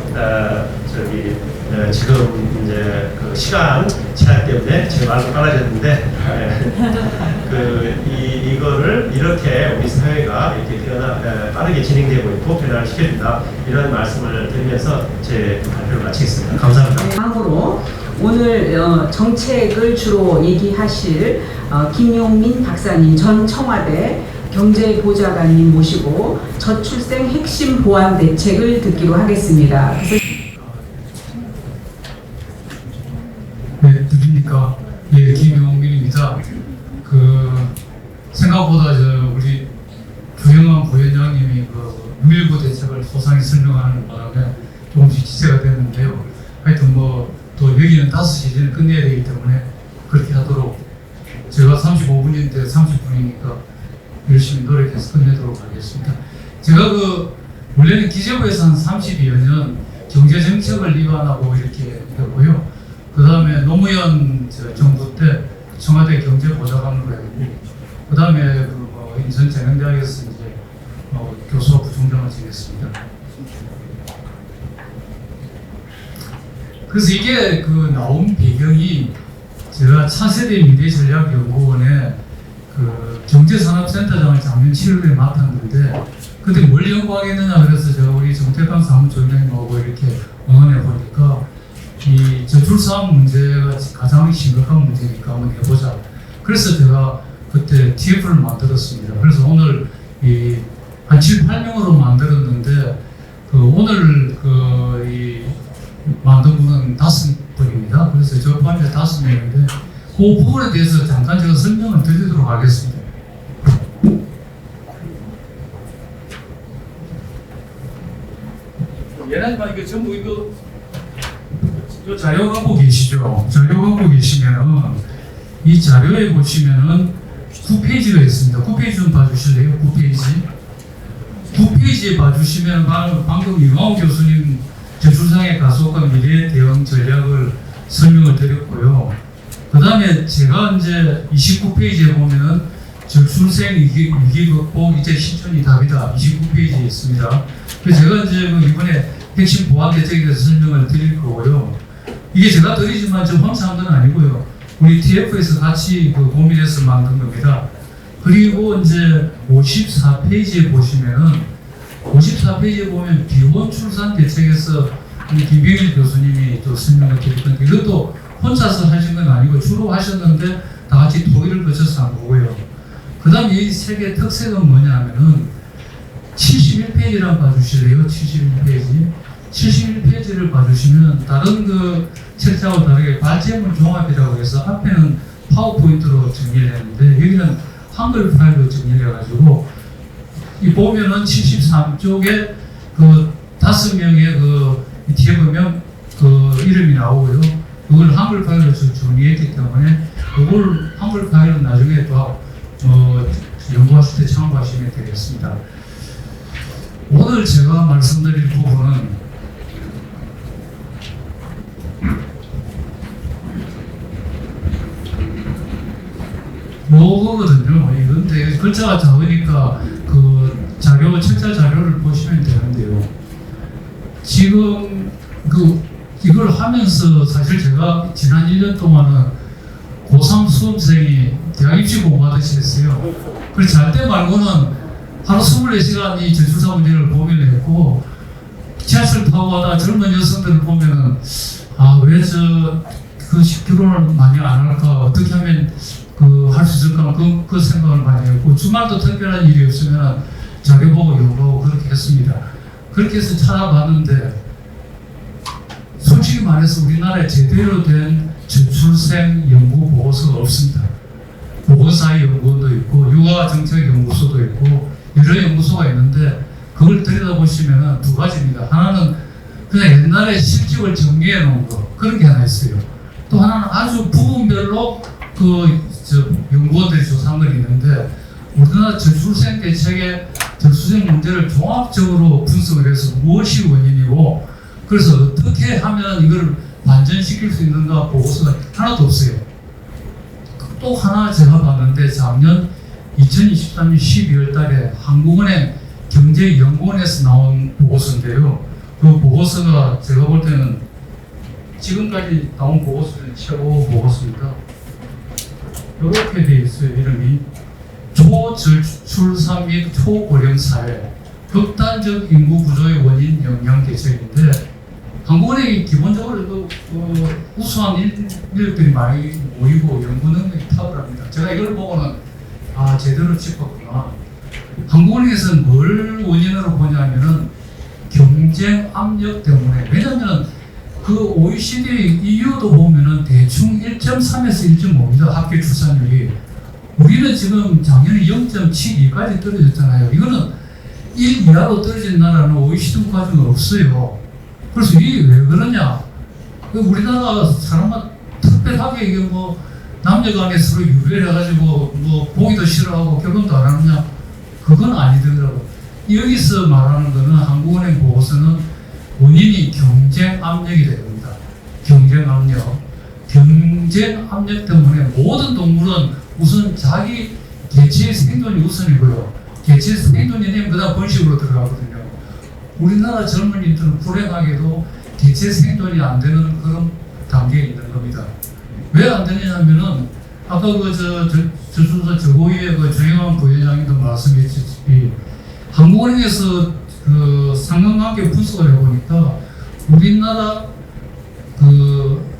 지금 이제 그 시간 제한 때문에 제 말도 빨라졌는데 이거를 이렇게 우리 사회가 이렇게 빠르게 진행되고 있고 변화를 시켜준다 이런 말씀을 드리면서 제 발표를 마치겠습니다. 감사합니다. 다음으로 오늘 정책을 주로 얘기하실 김용민 박사님 전 청와대 경제보좌관님 모시고 저출생 핵심 보완 대책을 듣기로 하겠습니다. 네, 누굽니까? 예, 김용민입니다. 생각보다 우리 주영환 부위원장님이 밀고 대책을 소상히 설명하는 바람에 조금씩 지체가 됐는데요. 하여튼 또 여기는 5시 전에 끝내야 되기 때문에 그렇게 하도록 제가 35분인데 30분이니까 열심히 노력해서 끝내도록 하겠습니다. 제가 원래는 기재부에서 한 32여 년 경제정책을 입안하고 이렇게 했고요. 그 다음에 노무현 정부 때 청와대 경제보좌관으로 했고, 그 다음에 인천재능대학에서 이제 교수와 부총장을 지냈습니다. 그래서 이게 그 나온 배경이 제가 차세대 미래전략연구원의 그 경제산업센터장을 작년 7월에 맡았는데 그때 뭘 연구하겠느냐 그래서 제가 우리 정태강 사무총장님하고 이렇게 응원해 보니까 이 저출산 문제가 가장 심각한 문제니까 한번 해보자. 그래서 제가 그때 TF를 만들었습니다. 그래서 오늘 한 7, 8명으로 만들었는데 오늘 만든 분은 5분입니다. 그래서 저 포함해서 5명인데 그 부분에 대해서 잠깐 제가 설명을 드리도록 하겠습니다. 얘네만 이거 전부 이거 자료 갖고 계시죠? 자료 갖고 계시면은 이 자료에 보시면은 9페이지가 있습니다. 9페이지 좀 봐주실래요? 9페이지. 9페이지에 봐주시면 방금 이광호 교수님 저출산의 가속과 미래 대응 전략을 설명을 드렸고요. 그 다음에 제가 이제 29페이지에 보면은 저출생 위기 극복 이제 실천이 답이다. 29페이지에 있습니다. 그래서 제가 이제 이번에 핵심 보완 대책에 대해서 설명을 드릴 거고요. 이게 제가 드리지만 저 혼자 한 건 아니고요. 우리 TF에서 같이 고민해서 만든 겁니다. 그리고 이제 54페이지에 보시면은 54페이지에 보면 비혼 출산 대책에서 우리 김병일 교수님이 또 설명을 드릴 건데 이것도 혼자서 하신 건 아니고 주로 하셨는데 다 같이 토의를 거쳐서 한 거고요. 그 다음에 이 세 개의 특색은 뭐냐면은 71페이지를 봐주실래요? 71페이지. 71페이지를 봐주시면 다른 그 책자와 다르게 발제문 종합이라고 해서 앞에는 파워포인트로 정리를 했는데 여기는 한글 파일로 정리를 해가지고 이 보면은 73쪽에 그 5명의 그 뒤에 보면 그 이름이 나오고요. 그걸 한글 파일로 정리했기 때문에 그걸 한글 파일은 나중에 또 연구하실 때 참고하시면 되겠습니다. 오늘 제가 말씀드릴 부분은 요거거든요. 이건데 글자가 작으니까 그 자료 책자 자료를 보시면 되는데요. 지금 이걸 하면서 사실 제가 지난 1년 동안은 고3 수험생이 대학 입시 공부하듯이 했어요. 그래서 잘 때 말고는 하루 24시간이 저출산 문제를 고민을 했고 지하철 타고 가다 젊은 여성들을 보면은 왜 그 10km를 많이 안 할까 어떻게 하면 할 수 있을까 그 생각을 많이 했고 주말도 특별한 일이 없으면 자료 보고 연구하고 그렇게 했습니다. 그렇게 해서 찾아봤는데 솔직히 말해서 우리나라에 제대로 된 저출생 연구 보고서가 없습니다. 보건사회 연구원도 있고 육아정책연구소도 있고 여러 연구소가 있는데 그걸 들여다보시면 두 가지입니다. 하나는 그냥 옛날에 실적을 정리해 놓은 거 그런 게 하나 있어요. 또 하나는 아주 부분별로 연구원들이 조사한 건 있는데 우리나라 저출생 대책의 저출생 문제를 종합적으로 분석을 해서 무엇이 원인이고 그래서 어떻게 하면 이걸 반전시킬 수 있는가 보고서가 하나도 없어요. 또 하나 제가 봤는데 작년 2023년 12월 달에 한국은행 경제연구원에서 나온 보고서인데요. 그 보고서가 제가 볼 때는 지금까지 나온 보고서 중에 최고 보고서입니다. 이렇게 돼 있어요. 이름이 초저출산 및 초고령 사회 극단적 인구 구조의 원인 영향 대책인데 한국은행이 기본적으로 우수한 인력들이 많이 모이고 연구 능력이 탁월합니다. 제가 이걸 보고는 제대로 짚었구나. 한국은행에서는 뭘 원인으로 보냐면은 경쟁 압력 때문에 왜냐하면 그 OECD EU도 보면은 대충 1.3에서 1.5입니다. 합계 출산율이. 우리는 지금 작년에 0.72까지 떨어졌잖아요. 이거는 1 이하로 떨어진 나라는 OECD 국가 중에 없어요. 그래서 이게 왜 그러냐? 우리나라 사람만 특별하게 이게 남녀간에 서로 유별해가지고 보기도 싫어하고 결혼도 안 하느냐? 그건 아니더라고. 여기서 말하는 거는 한국은행 보고서는 원인이 경쟁 압력이 됩니다. 경쟁 압력. 경쟁 압력 때문에 모든 동물은 우선 자기 개체의 생존이 우선이고요. 대체 생존이 되면 그다음 번식으로 들어가거든요. 우리나라 젊은이들은 불행하게도 대체 생존이 안 되는 그런 단계에 있는 겁니다. 왜 안 되느냐면은 아까 저순서 저고위의 정영환 부회장님도 말씀했듯이 한국은행에서 상관관계 분석을 해보니까 우리나라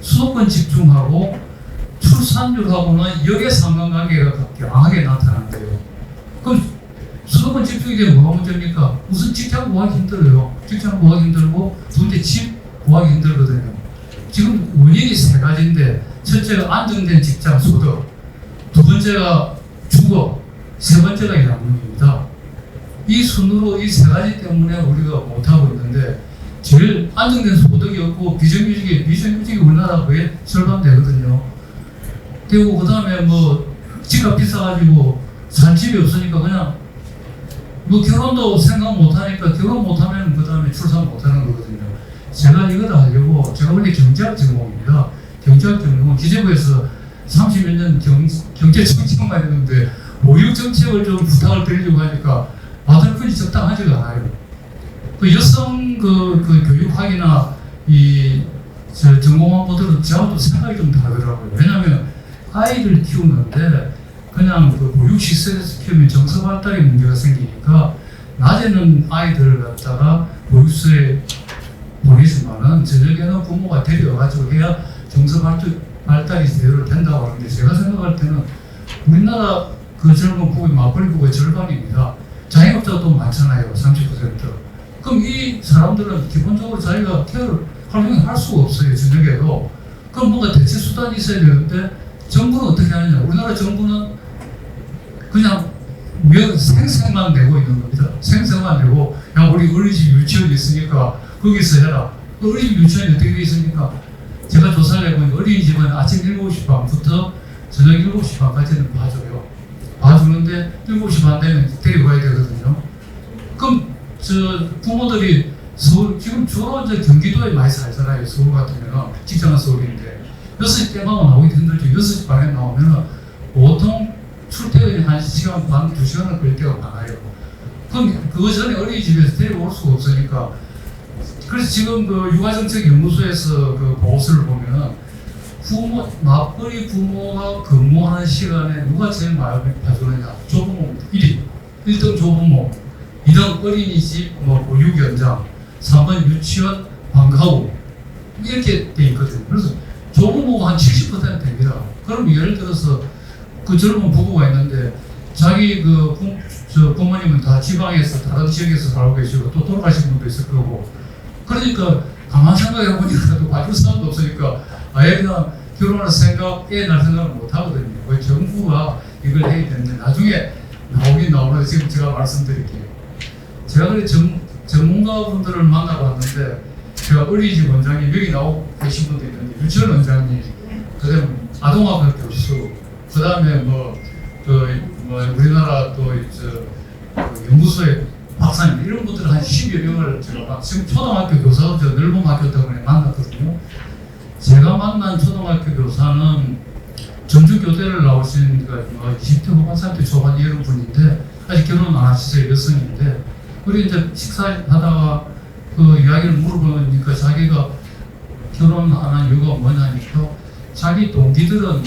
수도권 집중하고 출산율하고는 역의 상관관계가 강하게 나타난대요. 그럼 수도권 집중이 되면 뭐가 문제입니까? 우선 직장 구하기 힘들어요. 직장 구하기 힘들고 두 번째 집 구하기 힘들거든요. 지금 원인이 세 가지인데 첫째가 안정된 직장 소득, 두 번째가 주거, 세 번째가 양육입니다. 이 순으로 이 세 가지 때문에 우리가 못하고 있는데 제일 안정된 소득이 없고 비정규직이 우리나라 거의 절반 되거든요. 그리고 그 다음에 뭐 집값 비싸가지고 살 집이 없으니까 그냥 뭐 결혼도 생각 못하니까 결혼 못하면 그 다음에 출산 못하는 거거든요. 제가 이거를 하려고 제가 원래 경제학 전공입니다. 경제학 전공은 기재부에서 30몇 년 경제 정책만 했는데 보육 정책을 좀 부탁을 드리려고 하니까 받을 분이 적당하지가 않아요. 그 여성 교육학이나 전공학부들은 저하고 생각이 좀 다르더라고요. 왜냐하면 아이를 키우는데 그냥 보육 시설에서 키우면 정서 발달에 문제가 생기니까 낮에는 아이들을 갖다가 보육소에 보내지만은 저녁에는 부모가 데려와가지고 해야 정서 발달이 제대로 된다고 하는데 제가 생각할 때는 우리나라 젊은 부부의 맞벌이 부부의 절반입니다. 자영업자가 또 많잖아요. 30%. 그럼 이 사람들은 기본적으로 자기가 케어를 할 수가 없어요. 저녁에도. 그럼 뭔가 대체 수단이 있어야 되는데 정부는 어떻게 하느냐. 우리나라 정부는 그냥 생생만 내고 있는 겁니다. 생생만 내고 야 우리 어린이집 유치원이 있으니까 거기서 해라. 어린이집 유치원이 어떻게 되어 있습니까? 제가 조사를 해보니 어린이집은 아침 7시 반부터 저녁 7시 반까지는 봐줘요. 봐주는데 7시 반 되면 데리고 가야 되거든요. 그럼 부모들이 지금 주로 경기도에 많이 살잖아요. 서울 같으면 직장은 서울인데 6시 때만 나오기 힘들죠. 6시 반에 나오면 보통 출퇴근이 1시간 반, 2시간을 걸릴 때가 많아요. 그럼 그거 전에 어린이집에서 데리고 올 수가 없으니까 그래서 지금 육아정책연구소에서 보고서를 보면 맞벌이 부모가 근무하는 시간에 누가 제일 많이 봐주느냐. 조부모 1등 조부모, 2등 어린이집 보육 현장, 3번 유치원 방과후 이렇게 돼 있거든요. 그래서 조부모가 한 70% 됩니다. 그럼 예를 들어서 젊은 부부가 있는데 자기 부모님은 다 지방에서 다른 지역에서 살고 계시고 또 돌아가신 분도 있을 거고 그러니까 가만 생각해 보니까 또 봐줄 사람도 없으니까 아예 그냥 결혼할 생각, 애 낳을 생각을 못 하거든요. 그 정부가 이걸 해야 되는데 나중에 나오긴 나오는데 지금 제가 말씀드릴게요. 제가 그래 전문가분들을 만나봤는데 제가 어린이집 원장님 여기 나오고 계신 분도 있는데 유치원 원장님, 그다음에 아동학교 교수, 그다음에 우리나라 연구소의 박사님 이런 분들 한 10여 명을 제가 지금 초등학교 교사도 저 넓은 학교 때문에 만났거든요. 제가 만난 초등학교 교사는 전주교대를 나오신 20대 후반 30대 초반 이런 분인데 아직 결혼 안 하시세요. 여성인데 우리 이제 식사하다가 이야기를 물어보니까 자기가 결혼 안 한 이유가 뭐냐니까 자기 동기들은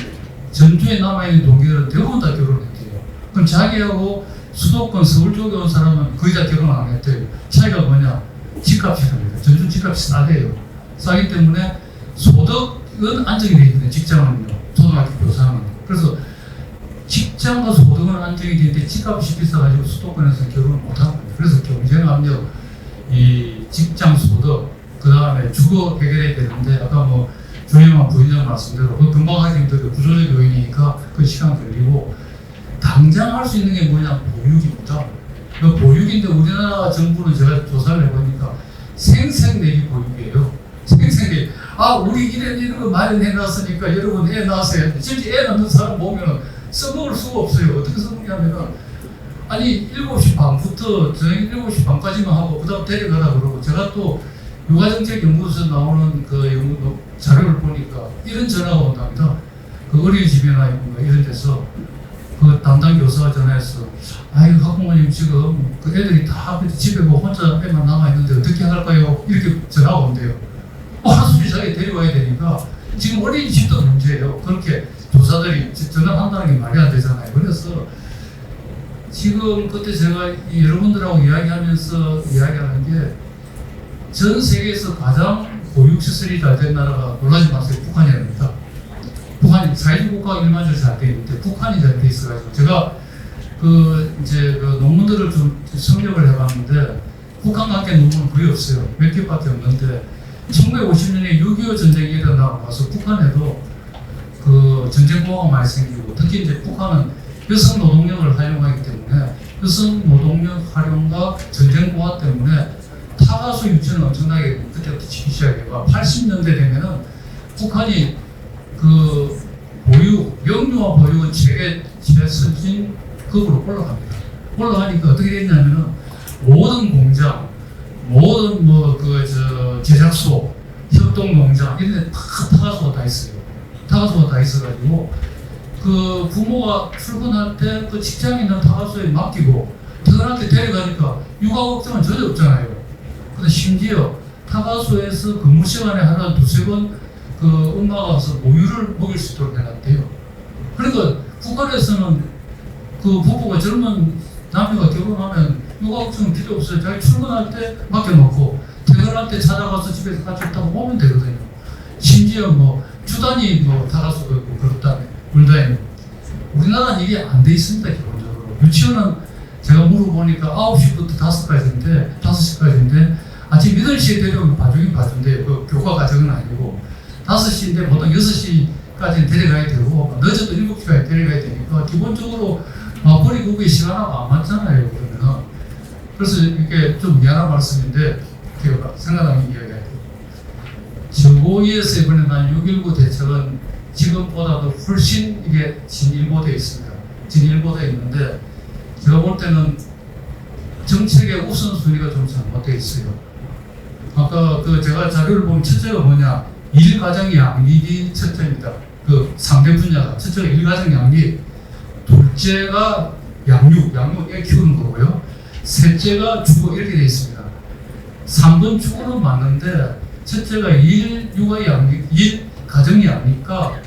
전주에 남아있는 동기들은 대부분 다 결혼했대요. 그럼 자기하고 수도권 서울 쪽에 온 사람은 거의 다 결혼 안 했대요. 차이가 뭐냐? 집값이랍니다. 전주 집값이 싸대요. 싸기 때문에 소득은 안정이 되어 있거든요. 직장은요. 초등학교 교사는. 그래서 직장과 소득은 안정이 되는데 집값이 비싸가지고 수도권에서 결혼을 못하는 거예요. 그래서 경쟁 압력, 이 직장 소득, 그 다음에 주거 해결해야 되는데 아까 조영환 부위원장 말씀대로 금방 하기 힘들고 구조적 요인이니까 그 시간 걸리고 당장 할 수 있는 게 뭐냐? 보육입니다. 그 보육인데 우리나라 정부는 제가 조사를 해보니까 생생내기 보육이에요. 생생내기. 우리 이런 거 마련해놨으니까 여러분 애 낳으세요. 실제 애 낳는 사람 보면 써먹을 수가 없어요. 어떻게 써먹냐면은 아니 7시 반부터 저녁 7시 반까지만 하고 그 다음 데려가라 그러고 제가 또 육아정책연구소에서 나오는 연구 자료를 보니까 이런 전화가 온답니다. 어린이집이나 이런 데서 그 담당 교사가 전화해서 아유 학부모님 지금 그 애들이 다 집에 뭐 혼자 애만 남아있는데 어떻게 할까요? 이렇게 전화가 온대요. 하수비 자기 데려와야 되니까 지금 어린이집도 문제예요. 그렇게 교사들이 전화한다는 게 말이 안 되잖아요. 그래서 지금 그때 제가 여러분들하고 이야기하면서 이야기하는 게 전 세계에서 가장 보육시설이 잘 된 나라가 놀라지 마세요. 북한이랍니다. 북한이 사회주의 국가가 일반적으로 잘 돼 있는데 북한이 잘 돼 있어가지고 제가 이제 논문들을 좀 섭렵을 해봤는데 북한과 함께 논문은 거의 없어요. 몇 개밖에 없는데 1950년에 6.25 전쟁이 일어나고 나서 북한에도 그 전쟁공화가 많이 생기고 특히 이제 북한은 여성 노동력을 활용하기 때문에 여성 노동력 활용과 전쟁공화 때문에 타가수 유치는 엄청나게 그때부터 치기 시작해요. 80년대 되면은 북한이 그 보육, 영유아 보육은 세계 최선진급으로 올라갑니다. 올라가니까 어떻게 됐냐면은 모든 공장, 모든 제작소, 협동농장 이런 데 다 타가수가 다 있어요. 타가수가 다 있어가지고 그 부모가 출근할 때 그 직장에 있는 타가수에 맡기고 퇴근할 때 데려가니까 육아 걱정은 전혀 없잖아요. 근데 심지어 타가수에서 근무 시간에 하루에 2-3번 그 엄마가 와서 모유를 먹일 수 있도록 해놨대요. 그러니까 북한에서는 그 부부가 젊은 남녀가 결혼하면 육아 걱정은 필요 없어요. 자기 출근할 때 맡겨놓고 퇴근할 때 찾아가서 집에서 같이 있다가 오면 되거든요. 심지어 뭐 주단위 뭐 타가수가 있고 그렇다면 물다니 우리나라는 이게 안 돼 있습니다. 기본적으로 유치원은 제가 물어보니까 9시부터 5시까지인데 아침 8시에 데려오면 봐주긴 봐준대요. 그 교과 과정은 아니고 5시인데 보통 6시까지 데려가야 되고 늦어도 7시까지 데려가야 되니까 기본적으로 맞벌이 부부의 시간하고 안 맞잖아요. 그러면 그래서 이게 좀 미안한 말씀인데 제가 생각나는 이야기가 저고위에서 이번에 난 6.19 대책은 지금보다도 훨씬 이게 진일보되어 있습니다. 진일보되어 있는데 제가 볼 때는 정책의 우선순위가 좀 잘못되어 있어요. 아까 제가 자료를 보면 첫째가 뭐냐, 일가정 양립이 첫째입니다. 그 3대 분야가 첫째가 일가정 양립, 둘째가 양육, 애 키우는 거고요. 셋째가 주거 이렇게 되어 있습니다. 3번 축으로 맞는데 첫째가 일, 육아 양육, 일 가정 양립과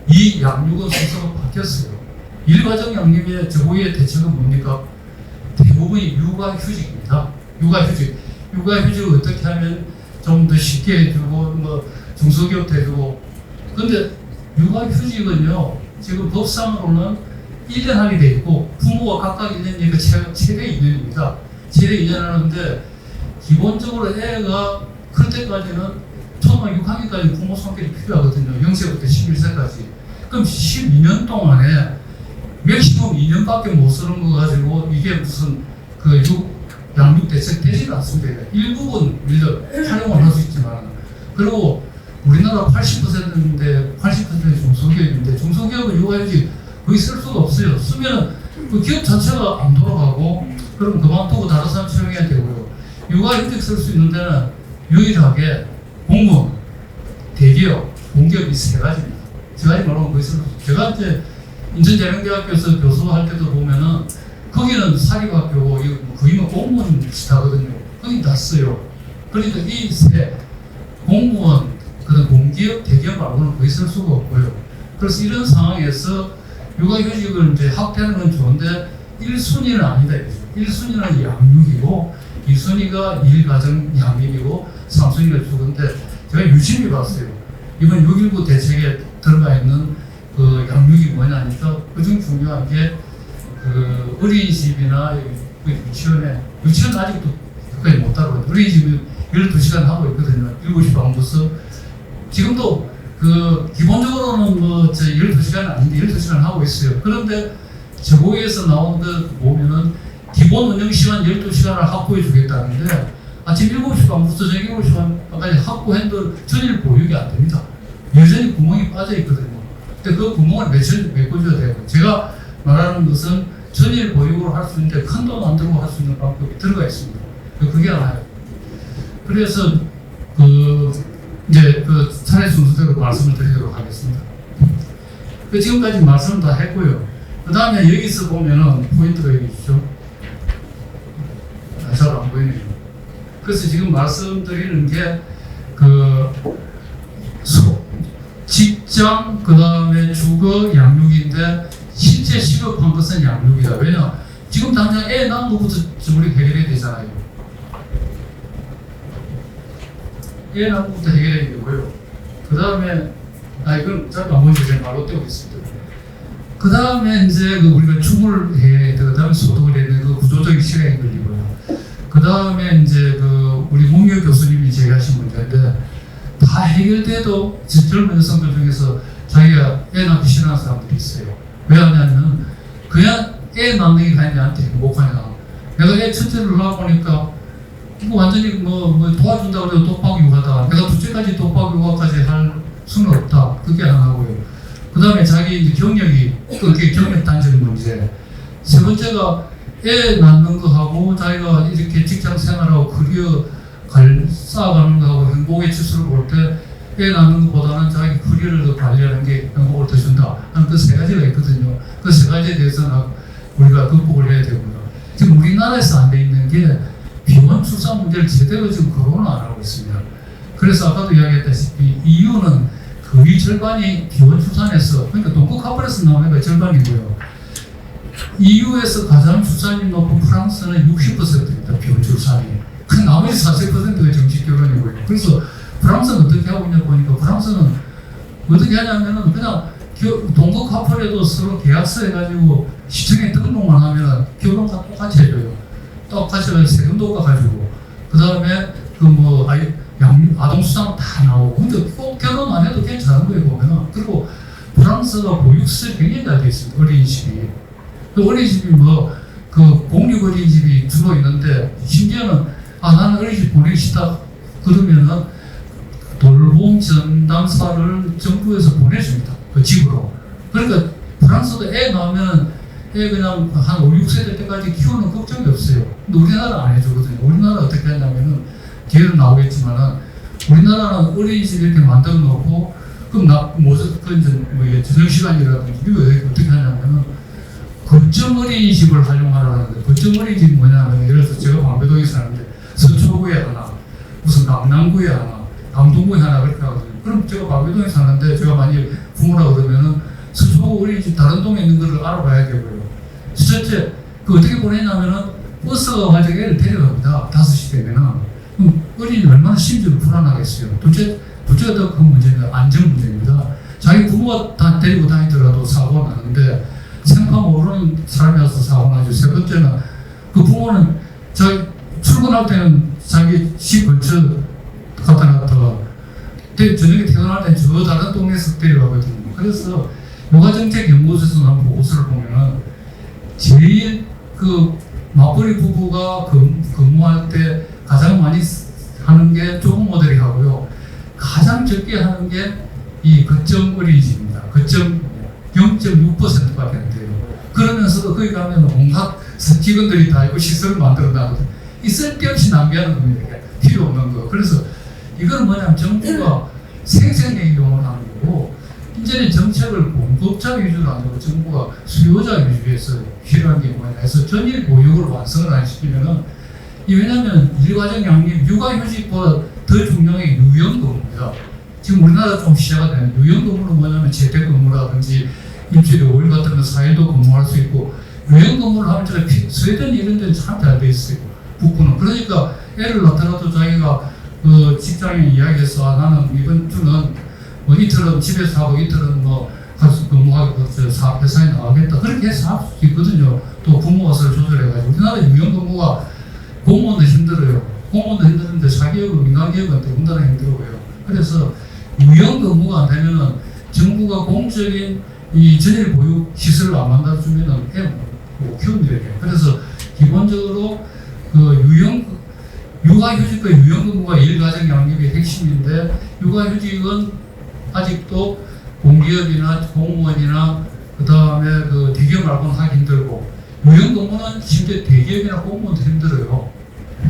이 양육은 순서가 바뀌었어요. 일가정 양립의 저고의 대책은 뭡니까? 대부분이 육아휴직입니다. 육아휴직. 육아휴직을 어떻게 하면 좀 더 쉽게 해주고 뭐 중소기업도 해주고. 근데 육아휴직은요 지금 법상으로는 1년 하게 돼 있고 부모가 각각 1년이니까 최대 2년입니다. 최대 2년 하는데 기본적으로 애가 클 때까지는 초등학교 6학년까지 부모 손길이 필요하거든요. 0세부터 11세까지. 그럼 12년 동안에 맥시멈 2년밖에 못 쓰는 거 가지고 이게 무슨 양육 대책 되지는 않습니다. 일부분 활용을 할 수 있지만 그리고 우리나라 80%인데 80%는 중소기업인데 중소기업은 육아휴직 거의 쓸 수가 없어요. 쓰면 그 기업 자체가 안 돌아가고 그럼 그만두고 다른 사람 채용해야 되고요. 육아휴직 쓸 수 있는 데는 유일하게 공무원, 대기업, 공기업 이 세 가지입니다. 세 가지 말하면 거의 쓸 수 없어요. 제가 이제 인천자명대학교에서 교수할 때도 보면은 거기는 사립학교고 거의 뭐 공무원 비슷하거든요. 거기 다 써요. 그러니까 이 세 공무원, 그다음 공기업, 대기업 말고는 거의 쓸 수가 없고요. 그래서 이런 상황에서 육아휴직을 이제 확대하는 건 좋은데 1순위는 아니다. 1순위는 양육이고 2순위가 일가정 양립이고 3순위가 주거인데 제가 유심히 봤어요. 이번 6.19 대책에 들어가 있는 그 양육이 뭐냐니까 그중 중요한 게 그 어린이집이나 유치원 아직도 끝까지 못 따라가요. 어린이집은 12시간 하고 있거든요. 7시 반부터 지금도 그 기본적으로는 뭐 12시간 아닌데 12시간 하고 있어요. 그런데 저고에서 나온 거 보면은 기본 운영 시간 12시간을 확보해 주겠다는데 아침 7시 반부터 저녁 7시 반까지 확보했는데 전일 보육이 안 됩니다. 여전히 구멍이 빠져 있거든요. 근데 그 구멍을 메꿔줘야 돼요. 제가 말하는 것은 전일 보육으로 할 수 있는데 큰 돈 안 들고 할 수 있는 방법이 들어가 있습니다. 그게 하나예요. 그래서 이제 차례 순서대로 말씀을 드리도록 하겠습니다. 지금까지 말씀 다 했고요. 그 다음에 여기서 보면은 포인트가 여기 있죠. 잘 안 보이네요. 그래서 지금 말씀드리는 게 직장, 그 다음에 주거, 양육인데 실제 실업한 것은 양육이다. 왜냐? 지금 당장 애 낳은 것부터 우리 해결해야 되잖아요. 애 낳은 것부터 해결해야 되고요. 그 다음에 이건 짧게 안 보이죠. 제가 말로 떼우겠습니다. 그 다음에 이제 우리가 춤을 해, 그 다음에 소득을 해야 되는 구조적인 시간이 걸리고요. 그 다음에 이제 우리 문교 교수님이 제기하신 문제인데 다 해결돼도 젊은 여성들 중에서 자기가 애 낳기 싫어하는 사람들이 있어요. 왜 하냐면 그냥 애 낳는 게 나한테 행복하냐. 내가 애 첫째를 낳아보니까 이거 완전히 뭐 도와준다고 해도 독박 육아다. 내가 둘째까지 독박 육아까지 할 수는 없다. 그게 하나고요. 그 다음에 자기 이제 경력이 그게 경력 단절 문제. 세 번째가 애 낳는 거하고 자기가 이렇게 직장 생활하고 커리어 쌓아가는 거하고 행복의 지수를 볼 때 애 낳는 것보다는 자기 커리어를 더 관리하는 게 행복을 더 준다 하는 그 세 가지가 있거든요. 그 세 가지에 대해서는 우리가 극복을 해야 되고요. 지금 우리나라에서 안 돼 있는 게 비혼 출산 문제를 제대로 지금 거론을 안 하고 있습니다. 그래서 아까도 이야기했다시피 이유는 거의 절반이 비혼 출산에서, 그러니까 동거 카플에서 나오는 게 절반이고요. EU에서 가장 출산율이 높은 프랑스는 60%입니다. 비혼 출산이. 그 나머지 40%가 정식 결혼이고요. 그래서 프랑스는 어떻게 하고 있냐 보니까 프랑스는 어떻게 하냐면은 그냥 동거 카플에도 서로 계약서 해가지고 시청에 등록만 하면 결혼과 똑같이 해줘요. 똑같이 세금도 깎아주고 그 다음에 아동수당 다 나오고. 근데 꼭 결혼 안 해도 괜찮은 거예요 보면은. 그리고 프랑스가 보육시설이 굉장히 잘 되어 있습니다. 어린이집이. 어린이집이 공립 어린이집이 주로 있는데 심지어는 나는 어린이집 보내기 싫다 그러면은 돌봄 전담사를 정부에서 보내줍니다. 그 집으로. 그러니까 프랑스도 애 낳으면 애 그냥 한 5, 6세 될 때까지 키우는 걱정이 없어요. 근데 우리나라는 안 해주거든요. 우리나라 어떻게 하냐면은 뒤에도 나오겠지만은 우리나라는 어린이집 이렇게 만들어 놓고 그럼 저녁 시간이라든지 이거 어떻게 하냐면은 거점 어린이집을 활용하라는데, 거점 어린이집이 뭐냐면 예를 들어서 제가 광배동에 사는데 서초구에 하나, 무슨 강남구에 하나, 강동구에 하나 그렇게 하거든요. 그럼 제가 광배동에 사는데 제가 만약 부모라 그러면은 서초구 어린이집 다른 동에 있는 거를 알아봐야 되고요. 첫째, 어떻게 보내냐면은 버스가 가지고 애를 데려갑니다. 5시 되면은. 그럼 어린이는 얼마나 심지어 불안하겠어요. 둘째가 더 큰 문제는 안전 문제입니다. 자기 부모가 다 데리고 다니더라도 사고가 나는데 생각 모르는 사람이 와서 사고 나죠. 세 번째는 그 부모는 출근할 때는 자기 집 근처 갖다 놨다가 저녁에 퇴근할 때는 저 다른 동네에서 데려가거든요. 그래서 요가정책연구소에서 나온 보고서를 보면은 제일 맞벌이 부부가 근무할 때 가장 많이 하는 게 좁은 모델이 하고요. 가장 적게 하는 게 이 거점 어린이집입니다. 거점 0.6%밖에 안 돼요. 그러면서도 거기 가면 온갖 직원들이 다 있고 시설을 만들어 놔거든요. 이 쓸데없이 낭비하는 겁니다. 필요 없는 거. 그래서 이건 뭐냐면 정부가 생생하게 이용을 하는 거고, 이제는 정책을 공급자 위주로 안 하고 정부가 수요자 위주에서 필요한 게 뭐냐 해서 전일 보육을 완성을 안 시키면은, 왜냐면 일가정 양립, 육아휴직보다 더 중요한 게 유연근무입니다. 지금 우리나라 좀 시작이 되는 유연근무는 뭐냐면 재택근무라든지 일주일에 5일 같은 거 4일도 근무할 수 있고, 유연근무를 하면 제가 스웨덴 이런 데는 참 잘 돼 있어요. 북부는. 그러니까 애를 낳더라도 자기가 직장에 이야기해서 나는 이번 주는 이틀은 집에서 하고 이틀은 가서 근무하고 회사에 나가겠다. 그렇게 해서 할 수 있거든요. 또 부모가 서로 조절해가지고. 우리나라 유연근무가 공무원도 힘들어요. 공무원도 힘드는데 사기업은 민간기업은 더군다나 힘들고요. 그래서 유연근무가 안 되면은 정부가 공적인 이 전일 보육 시설을 안 만들어주면은 애 못 키웁니다. 그래서 기본적으로 육아휴직과 유연근무가 일가정 양립의 핵심인데, 육아휴직은 아직도 공기업이나 공무원이나 그 다음에 대기업 말고는 하기 힘들고, 유연근무는 심지어 대기업이나 공무원도 힘들어요.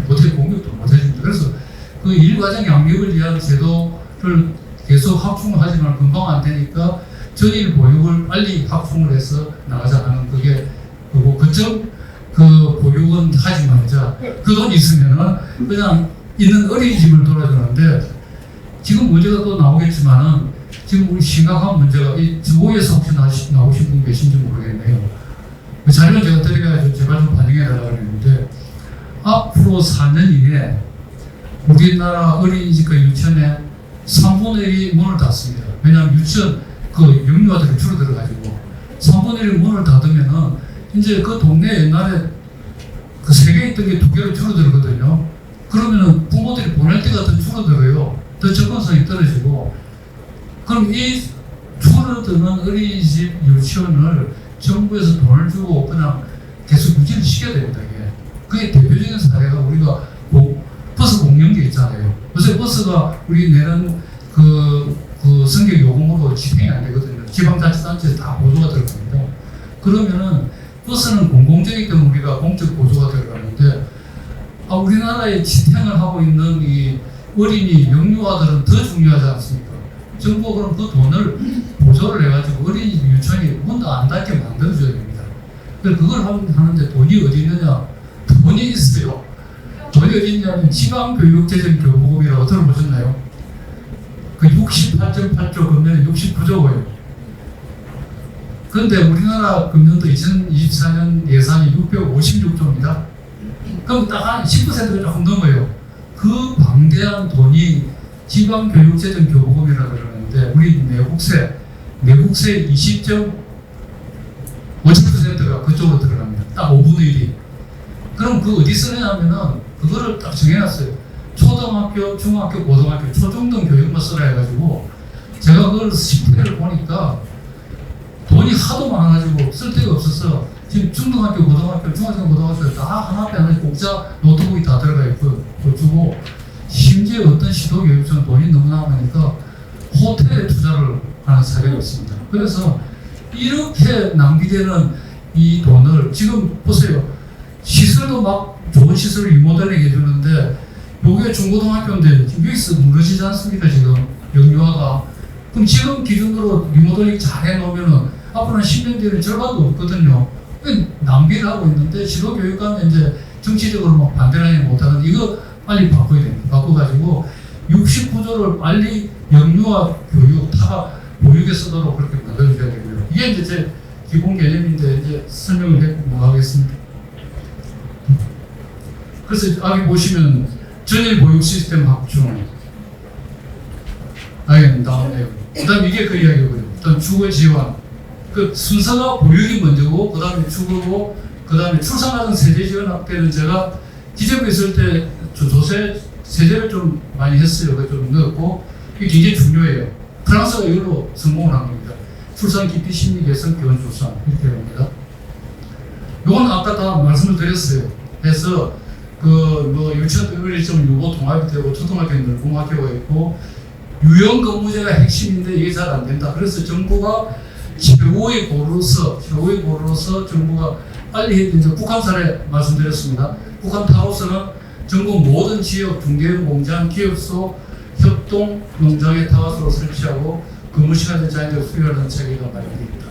어떻게 공격도 못 해줍니다. 그래서 일가정 양립을 위한 제도를 계속 확충을 하지만 금방 안 되니까 전일 보육을 빨리 확충을 해서 나가자 하는 그게 그거 그 보육은 하지 말자. 그 돈 있으면은 그냥 있는 어린이집을 돌아주는데 지금 문제가 또 나오겠지만은 지금 우리 심각한 문제가 이 주보에서 혹시 나오신 분 계신지 모르겠네요. 그 자료는 제가 드려가지고 제발 좀 반영해달라고 했는데 앞으로 4년 이내 우리나라 어린이집과 유치원에 3분의 1이 문을 닫습니다. 왜냐하면 유치원 그 영유아들이 줄어들어가지고 3분의 1이 문을 닫으면은 이제 그 동네 옛날에 그 3개 있던 게 2개로 줄어들거든요. 그러면은 부모들이 보낼 때가 더 줄어들어요. 더 접근성이 떨어지고. 그럼 이 줄어드는 어린이집 유치원을 정부에서 돈을 주고 그냥 계속 유지를 시켜야 됩니다. 그게 대표적인 사례가 우리가 버스 공연계 있잖아요. 요새 버스가 우리 내는 그 성격 요금으로 집행이 안 되거든요. 지방자치단체에서 다 보조가 들어갑니다. 그러면은 버스는 공공적이기 때문에 우리가 공적 보조가 들어가는데 우리나라에 지탱을 하고 있는 이 어린이 영유아들은 더 중요하지 않습니까? 정부가 그럼 그 돈을 보조를 해가지고 어린이 유치원이 문도 안 닫게 만들어줘야 됩니다. 그걸 하는데 돈이 어디 있느냐? 돈이 있어요. 돈이 어디 있냐면 지방교육재정교부금이라고 들어보셨나요? 그 68.8조 금년에 69조고요. 그런데 우리나라 금년도 2024년 예산이 656조입니다. 그럼 딱 한 10%가 조금 넘어요. 그 방대한 돈이 지방교육재정교부금이라고 그러는데 우리 내국세 20.57%가 그쪽으로 들어갑니다. 딱 5분의 1이. 그럼 그 어디 쓰느냐면은 그거를 딱 정해놨어요. 초등학교, 중학교, 고등학교, 초중등 교육만 쓰라 해가지고 제가 그걸 10회를 보니까 돈이 하도 많아가지고 쓸 데가 없어서 지금 중등학교, 고등학교, 중학생, 고등학교 다 하나 앞에 하나씩 공짜 노트북이 다 들어가 있고 주고 심지어 어떤 시도교육청은 돈이 너무 남으니까 호텔에 투자를 하는 사례가 있습니다. 그래서 이렇게 낭비되는 이 돈을 지금 보세요. 시설도 막 좋은 시설을 리모델링 해주는데 요게 중고등학교인데 지금 여기서 무너지지 않습니까? 지금 영유아가. 그럼 지금 기준으로 리모델링 잘 해놓으면은 앞으로 한 10년 뒤에는 절반도 없거든요. 낭비를 하고 있는데 지도교육과는 이제 정치적으로 막 반대를 하지 못하는 이거 빨리 바꿔야 됩니다. 바꿔가지고 69조를 빨리 영유아 교육, 타 보육에 쓰도록 그렇게 만들어줘야 되고요. 이게 이제 제 기본 개념인데 이제 설명을 해보겠습니다. 그래서 여기 보시면 전일 보육 시스템 확충. 나오네요. 그 다음 이게 그 이야기고요. 일단 주거 지원. 그 순서가 보육이 먼저고, 그 다음에 주거고, 그 다음에 출산가정 세제 지원 확대는 제가 기재부에 있을 때 조세, 세제를 좀 많이 했어요. 그래서 좀 넣었고, 이게 굉장히 중요해요. 프랑스가 이걸로 성공을 한 겁니다. 출산 기피 심리 개선 기원 출산. 이렇게 됩니다. 요건 아까 다 말씀을 드렸어요. 그래서 유치원 어린이집 유보 통합이 되고, 초등학교는 공학교가 있고, 유형 근무제가 핵심인데 이게 잘 안 된다. 그래서 정부가 최고의 고로서 정부가 빨리 해야 되는데 북한 사례 말씀드렸습니다. 북한 타고서는 전국 모든 지역 중개형 공장, 기업소, 협동 농장의 타워스로 설치하고 근무시간을 자연적으로 수요하는 체계가 마련됩니다.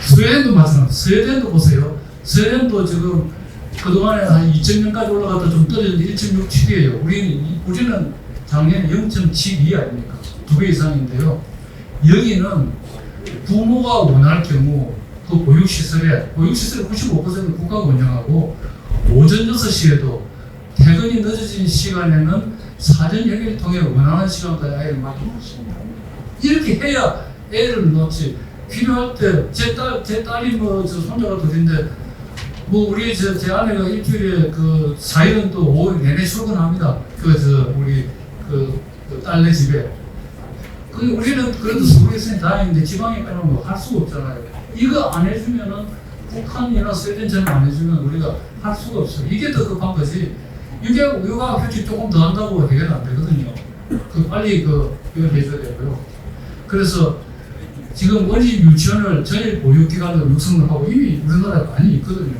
스웨덴도 마찬가지입니다. 스웨덴도 보세요. 스웨덴도 지금 그동안에 한 2000년까지 올라갔다 좀 떨어졌는데 1.67이에요. 우리는 작년에 0.72 아닙니까? 2배 이상인데요. 여기는 부모가 원할 경우 그 보육시설에 95%는 국가가 운영하고 오전 6시에도 퇴근이 늦어진 시간에는 사전 협의를 통해 원하는 시간까지 아이를 맡겨놓습니다. 이렇게 해야 애를 놓지. 필요할 때 제 딸이 저 손자가 둘인데 우리 제 아내가 일주일에 그 4일은 또 5일 내내 출근합니다. 우리 딸네 집에. 우리는 그래도 서울에 있으니 다행인데 지방에 가면 뭐 할 수가 없잖아요. 이거 안 해주면은 북한이나 스웨덴처럼 안 해주면 우리가 할 수가 없어요. 이게 더 급한 거지. 육아 휴직 조금 더 한다고 해결 안 되거든요. 빨리 이걸 해줘야 되고요. 그래서 지금 어린이 유치원을 전일 보육기관으로 육성을 하고 이미 우리나라에 많이 있거든요.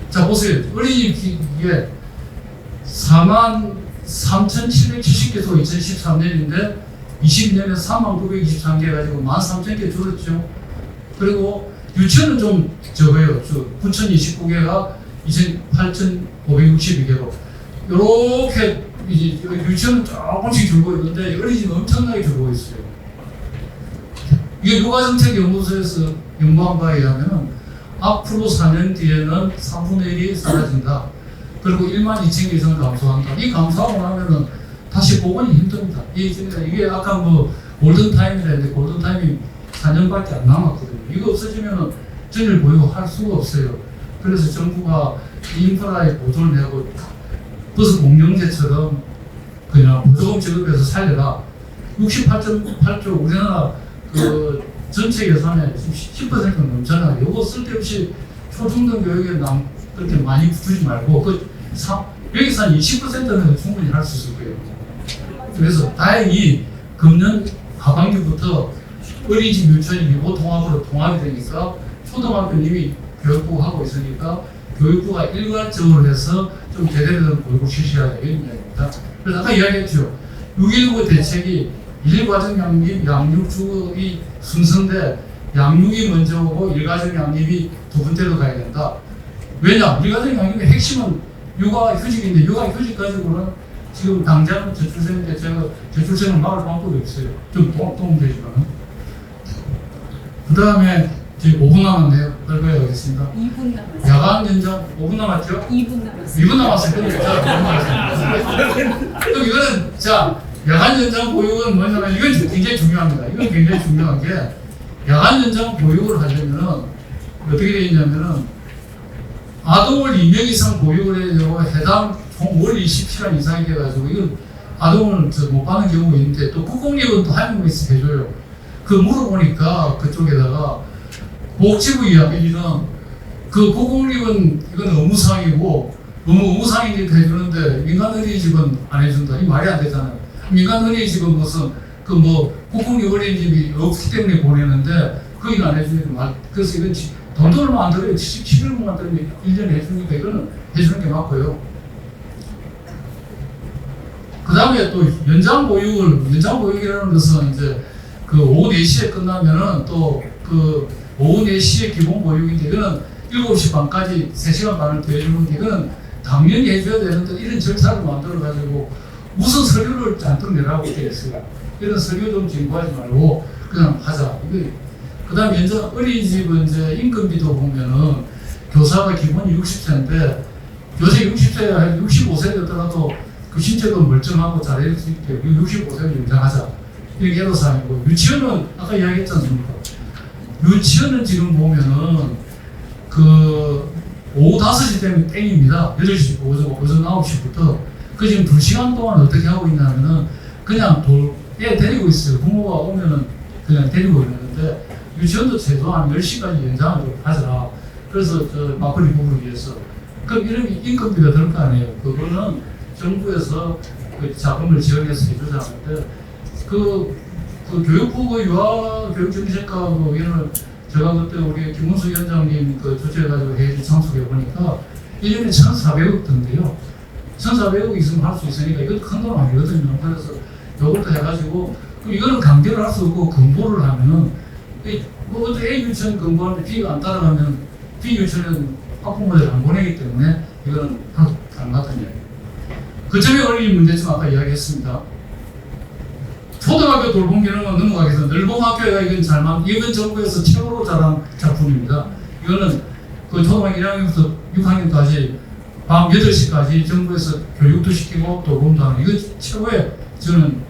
자 보세요. 어린이집에 43,770개소 2013년인데 20년에 3923개 가지고 13,000개 줄었죠. 그리고 유치원은 좀 적어요. 9,029개가 8,562개로. 이렇게 이제 유치원은 조금씩 줄고 있는데 어린이집은 엄청나게 줄고 있어요. 이게 육아정책연구소에서 연구한 바에 의하면 앞으로 4년 뒤에는 3분의 1이 사라진다. 그리고 12,000개 이상 감소한다. 이 감소하고 나면은 다시 복원이 힘듭니다. 이게 아까 뭐 골든타임이라 했는데 골든타임이 4년밖에 안 남았거든요. 이거 없어지면은 전일 보유고 할 수가 없어요. 그래서 정부가 인프라에 보조를 내고 버스 공영제처럼 그냥 보조금 지급해서 살려라. 68.8조 우리나라 그 전체 예산의 10%는 넘잖아요. 이거 쓸데없이 초중등 교육에 그렇게 많이 주지 말고 여기서 한 20%는 충분히 할 수 있을 거예요. 그래서 다행히 금년 하반기부터 어린이집 유치원이 미고 통합으로 통합이 되니까 초등학교는 이미 교육부가 하고 있으니까 교육부가 일괄적으로 해서 좀 제대로 된 교육을 실시하자 이런 이야기입니다. 그래서 아까 이야기했죠. 6.19 대책이 일과정 양립, 양육 주의 순서인데 양육이 먼저 오고 일가정 양립이 두 번째로 가야 된다. 왜냐? 일가정 양립의 핵심은 육아휴직인데 육아휴직 가지고는 지금 당장 저출생인데 제가 저출생을 막을 방법이 없어요. 좀 도움되지만. 그 다음에 이제 5분 남았네요. 빨리 하겠습니다. 2분 남았어요. 야간 연장 5분 남았죠? 2분 남았어요. 2분 남았어요. 근데 자, 5분 남았어요. 그럼 이거는 자 야간 연장 보육은 뭐냐면 이건 굉장히 중요합니다. 이건 굉장히 중요한 게 야간 연장 보육을 하려면은 어떻게 되어 있냐면은 아동을 2명 이상 보육을 해야 되고 해당 총 월 20시간 이상이 돼가지고 이건 아동을 못 받는 경우가 있는데 또 국공립은 또 한 명만 있어 해줘요. 그 물어보니까 그쪽에다가 복지부 이야기는 그 국공립은 이건 의무사항이고 의무사항이니까 해주는데 민간 어린이집은 안 해준다. 이 말이 안 되잖아요. 민간 어린이집은 무슨 그 뭐 국공립 어린이집이 없기 때문에 보내는데 거기는 안 해주니까 말. 그래서 이건 돈도 얼마 안 들어요. 11억만 들으면 1년에 해주니까 이거는 해주는 게 맞고요. 그 다음에 또 연장보육이라는 것은 이제 그 오후 4시에 끝나면은 또 그 오후 4시에 기본보육인데 이거는 7시 반까지 3시간 반을 더 해주는데 이거는 당연히 해줘야 되는데 이런 절차를 만들어가지고 무슨 서류를 잔뜩 내라고 되어 있어요. 이런 서류 좀 진부하지 말고 그냥 하자. 그 다음에 연장 어린이집은 이제 인건비도 보면은 교사가 기본이 60세인데 요새 60세야 65세 되더라도 그 신체도 멀쩡하고 잘할 수 있게 65세를 연장하자. 이게 애로사항이고 유치원은 아까 이야기했지 않습니까? 유치원은 지금 보면은 그 오후 5시 되면 땡입니다. 8시, 오전 9시부터. 그 지금 2시간 동안 어떻게 하고 있냐면은 그냥 애 데리고 있어요. 부모가 오면은 그냥 데리고 있는데 유치원도 최소한 10시까지 연장을 좀 하더라. 그래서 저 막걸리 부부를 위해서. 그럼 이런 인건비가 들 거 아니에요. 그거는 정부에서 그 자금을 지원해서 해주자는데 그 교육부의 유아교육정책과학의 의견을 제가 그때 우리 김문수 위원장님 그 주최해가지고 회의에 참석해 보니까 1년에 1,400억 든대요. 1,400억 있으면 할 수 있으니까 이것도 큰 돈 아니거든요. 그래서 이것도 해가지고 이거는 강제를 할 수 없고 근보를 하면은 뭐 A 유치원 근보하는데 B가 안 따라가면 B 유치원은 학부모들 안 보내기 때문에 이거는 안 맞거든요. 그 점에 걸린 문제점 아까 이야기했습니다. 초등학교 돌봄기능은 넘어가겠습니다. 늘봉학교가 이건 정부에서 최고로 잘한 작품입니다. 이거는 그 초등학교 1학년부터 6학년까지 밤 8시까지 정부에서 교육도 시키고 돌봄도 하는 이거 최고의 저는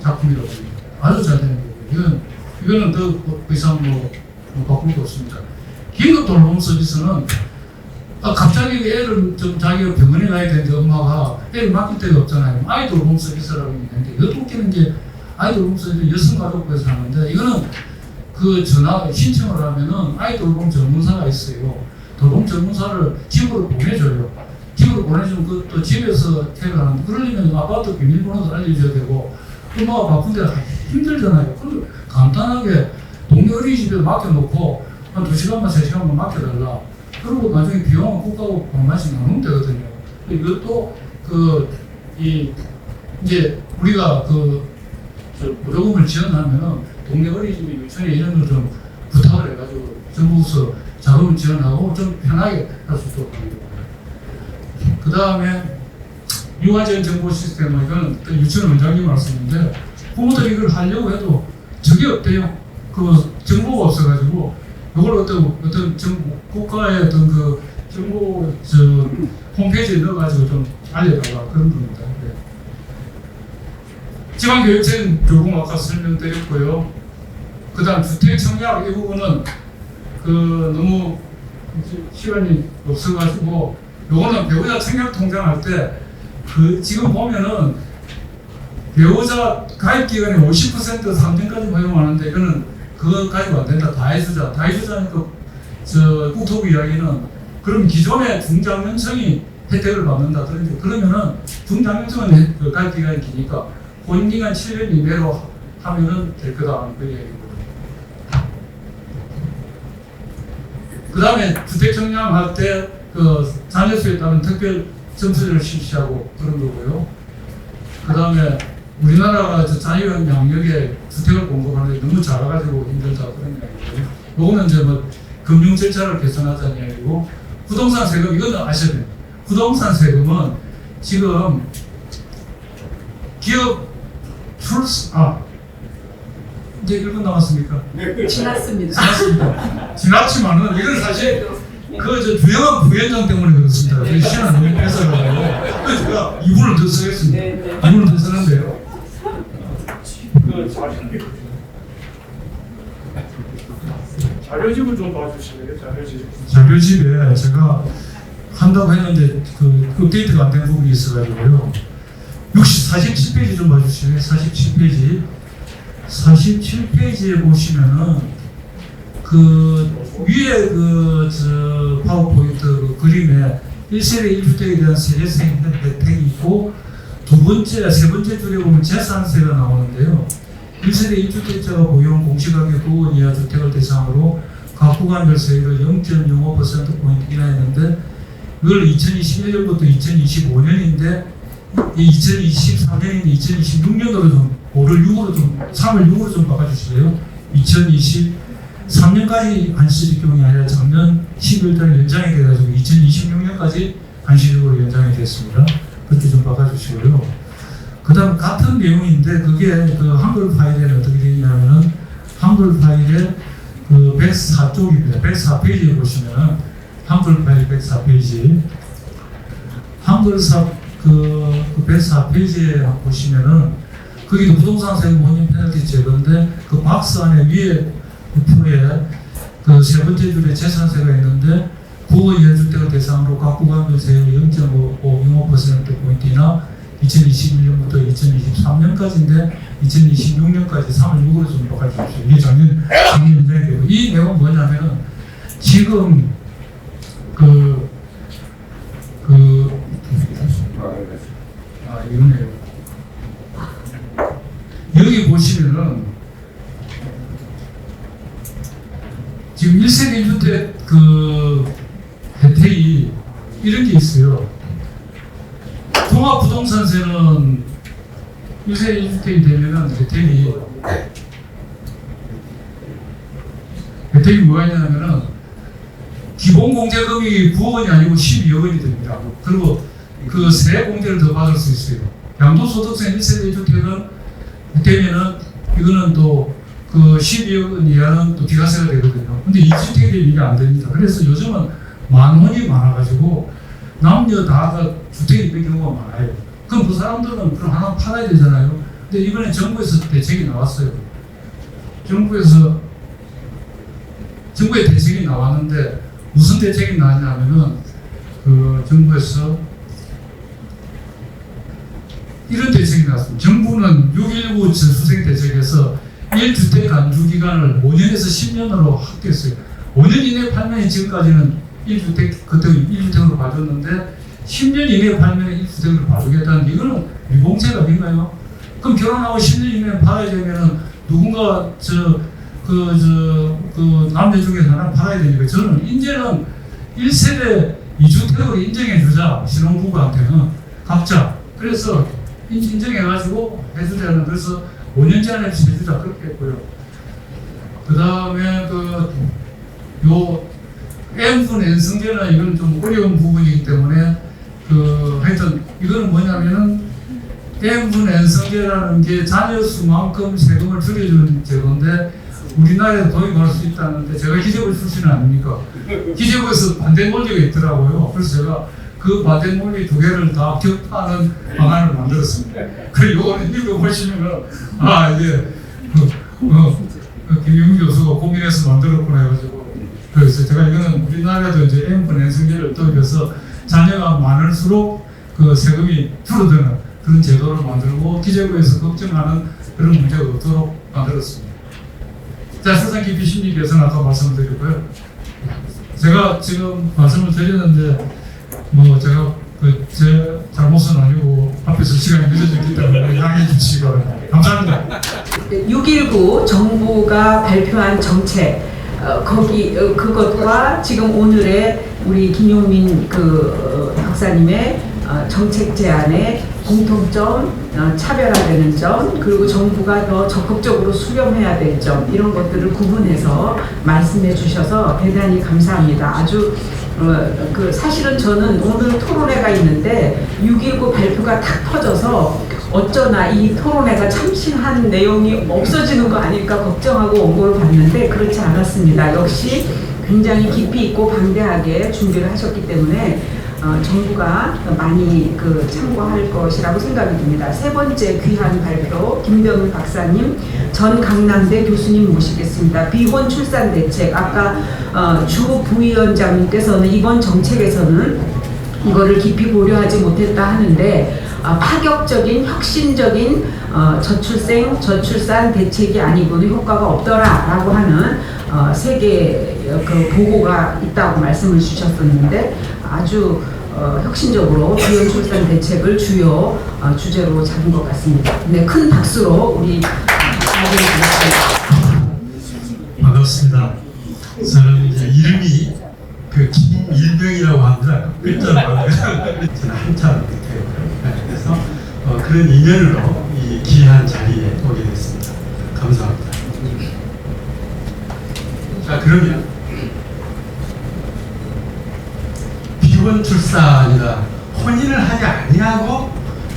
작품이라고 봅니다. 아주 잘 되는 거고요. 이거는 더 이상 뭐 바꿀 게 없습니다. 긴급 돌봄 서비스는 갑자기 애를 좀 자기가 병원에 가야 되는데 엄마가 애를 맡길 데가 없잖아요. 아이 돌봄 서비스라고 있는데 이것도 웃기는 게 아이 돌봄 서비스 여성가족부에서 하는데 이거는 그 전화 신청을 하면은 아이 돌봄 전문사가 있어요. 돌봄 전문사를 집으로 보내줘요. 집으로 보내주면 그것도 집에서 퇴근하는데 그러려면 아파트 비밀번호도 알려줘야 되고 엄마가 바쁜데 힘들잖아요. 그럼 간단하게 동네 어린이집에 맡겨놓고 한 2시간만 3시간만 맡겨달라. 그리고 나중에 비용은 국가고 얼마씩 나누면 되거든요. 이것도 이제 우리가 보조금을 지원하면은 동네 어린이집 유치원에 이런 걸 좀 부탁을 해가지고 정부에서 자금을 지원하고 좀 편하게 할 수 있도록 합니다. 그 다음에 유아지원 정보 시스템은 이건 유치원 원장님 말씀인데 부모들이 이걸 하려고 해도 저게 없대요. 그 정보가 없어가지고 이걸 어떤 국가의 어떤 그 정보 홈페이지에 넣어가지고 좀 알려달라 그런 겁니다. 네. 지방교육청 교육 아까 설명드렸고요. 그다음 주택 청약 이 부분은 그 너무 시간이 없어가지고 요거는 배우자 청약 통장 할 때 그 지금 보면은 배우자 가입 기간에 50% 3년까지 허용하는데 이거는 그거 가지고 안 된다. 다 해주자니까 저 국토부 이야기는 그럼 기존의 중장년층이 혜택을 받는다. 그러면은 중장년층은 그 가입 기간이 기니까 본기간 7년 이내로 하면은 될 거다. 그 얘기고. 그 다음에 주택 청약할 때 그 자녀수에 따른 특별 점수제를 실시하고 그런 거고요. 그 다음에 우리나라가 자유형 양력에 주택을 공급하는데 너무 작아가지고 힘들다 그런 이야기고요. 요거는 이제 뭐 금융 절차를 개선하자는 이야기고, 부동산 세금 이거는 아셔야 돼요. 부동산 세금은 지금 기업 이제 1분 남았습니까? 지났습니다. 지났지만은 이건 사실 그 주영환 부위원장 때문에 그렇습니다. 시간 너무 뺏어가지고 그래서 제가 2분을 더 쓰겠습니다. 2분을 더 쓰는데요. 자료집을 좀 봐주실래요? 자료집. 자료집에 제가 한다고 했는데 그 업데이트가 안 된 부분이 있어가지고요. 47페이지 좀 봐주실래요? 47페이지. 47페이지에 보시면은 그 위에 저 파워포인트 그 그림에 1세대 1주택에 대한 세제세 혜택이 있고 세 번째 줄에 보면 재산세가 나오는데요. 1세대 1주택자가 보유한 공시가격 9원 이하 주택을 대상으로 각 구간별 세율을 0.05%포인트 인하했는데 이걸 2021년부터 2025년인데 2023년인데 2026년으로 좀 3월 6으로 좀 바꿔주실래요? 2023년까지 한시적용이 아니라 작년 12월달에 연장이 돼가지고 2026년까지 한시적으로 연장이 됐습니다. 그렇게 좀 바꿔주시고요. 그 다음 같은 내용인데 그게 그 한글 파일에 어떻게 되어 있냐면은 한글 파일에 그 104쪽입니다. 104페이지에 보시면은 한글 파일 104페이지 한글사 그 104페이지에 보시면은 거기도 부동산 세금 혼인 페널티 제거인데 그 박스 안에 위에 부분에 그 세 번째 줄에 재산세가 있는데 9억 이하 주택을 대상으로 각 구간별 세율 0.05%포인트나 2021년부터 2023년까지인데 2026년까지 3월 6일에 좀 바꿔주십시오. 이게 작년 연장이 되고 이 내용은 뭐냐면은 지금 이거네요. 여기 보시면은 지금 1세대 1주택 그 혜택이 이런 게 있어요. 종합부동산세는 1세대 1주택이 되면은 혜택이 뭐가 있냐면은 기본 공제금이 9억원이 아니고 12억 원이 됩니다. 그리고 그 세 공제를 더 받을 수 있어요. 양도소득세 1세대 1주택은 되면은 이거는 또 그 12억 원 이하는 또 비과세가 되거든요. 근데 2주택이 이게 안 됩니다. 그래서 요즘은 만원이 많아가지고 남녀 다가 주택이 있는 경우가 많아요. 그럼 그 사람들은 그럼 하나 팔아야 되잖아요. 근데 이번에 정부에서 대책이 나왔어요. 정부의 대책이 나왔는데 무슨 대책이 나왔냐면은 그 정부에서 이런 대책이 나왔습니다. 정부는 6.19 전수생 대책에서 1주택 간주 기간을 5년에서 10년으로 확대했어요. 5년 이내에 팔면 지금까지는 1주택, 그때 1주택으로 봐줬는데 10년 이내에 팔면 1주택으로 봐주겠다는 이거는 미공채가 아닌가요? 그럼 결혼하고 10년 이내에 팔아야 되면은 누군가 남녀 중에서 하나 팔아야 되니까 저는 이제는 1세대 2주택으로 인정해주자 신혼부부한테는 각자. 그래서 인정해가지고 해주자는 그래서 5년째 안에 세주 다 그렇게 했고요. 그 다음에 요 M분 N성계나 이건 좀 어려운 부분이기 때문에 하여튼 이거는 뭐냐면은 M분 N성계라는 게 자녀 수만큼 세금을 줄여주는 제도인데 우리나라에 도입할 수 있다는데 제가 기재부 출신은 아닙니까? 기재부에서 반대 논리가 있더라고요. 그래서 제가 그 반대 논리 두 개를 다 격파하는 방안을 만들었습니다. 그리고 이거는 읽어보시면은 이게 김용 교수가 고민해서 만들었구나 해가지고 그래서 제가 이거는 우리나라도 이제 M분 N성계를 도입해서 자녀가 많을수록 그 세금이 줄어드는 그런 제도를 만들고 기재부에서 걱정하는 그런 문제가 없도록 만들었습니다. 자, 세상 깊이 심리께서는 아까 말씀드렸고요. 제가 지금 말씀을 드렸는데 제가 제 잘못은 아니고 앞에서 시간이 늦어졌기 때문에 양해해 주시기 바랍니다. 감사합니다. 6.19 정부가 발표한 정책 그것과 지금 오늘의 우리 김용민 박사님의 정책 제안의 공통점, 차별화되는 점, 그리고 정부가 더 적극적으로 수렴해야 될 점 이런 것들을 구분해서 말씀해 주셔서 대단히 감사합니다. 아주 사실은 저는 오늘 토론회가 있는데 6.19 발표가 탁 터져서 어쩌나 이 토론회가 참신한 내용이 없어지는 거 아닐까 걱정하고 원고를 봤는데 그렇지 않았습니다. 역시 굉장히 깊이 있고 방대하게 준비를 하셨기 때문에 정부가 많이 참고할 것이라고 생각이 듭니다. 세 번째 귀한 발표 김병일 박사님, 전 강남대 교수님 모시겠습니다. 비혼 출산 대책 아까 주 부위원장님께서는 이번 정책에서는 이거를 깊이 고려하지 못했다 하는데 파격적인 혁신적인 저출산 대책이 아니고는 효과가 없더라라고 하는 세계 보고가 있다고 말씀을 주셨었는데 아주 혁신적으로 비혼 출산 대책을 주요 주제로 잡은 것 같습니다. 네, 큰 박수로 우리 반갑습니다. 저는 이제 이름이 김일병이라고 합니다. 글자로 저는 한참 못해요. 그래서 그런 인연으로 이 귀한 자리에 오게 됐습니다. 감사합니다. 자, 그러면 비혼 출산이다. 혼인을 하지 아니하고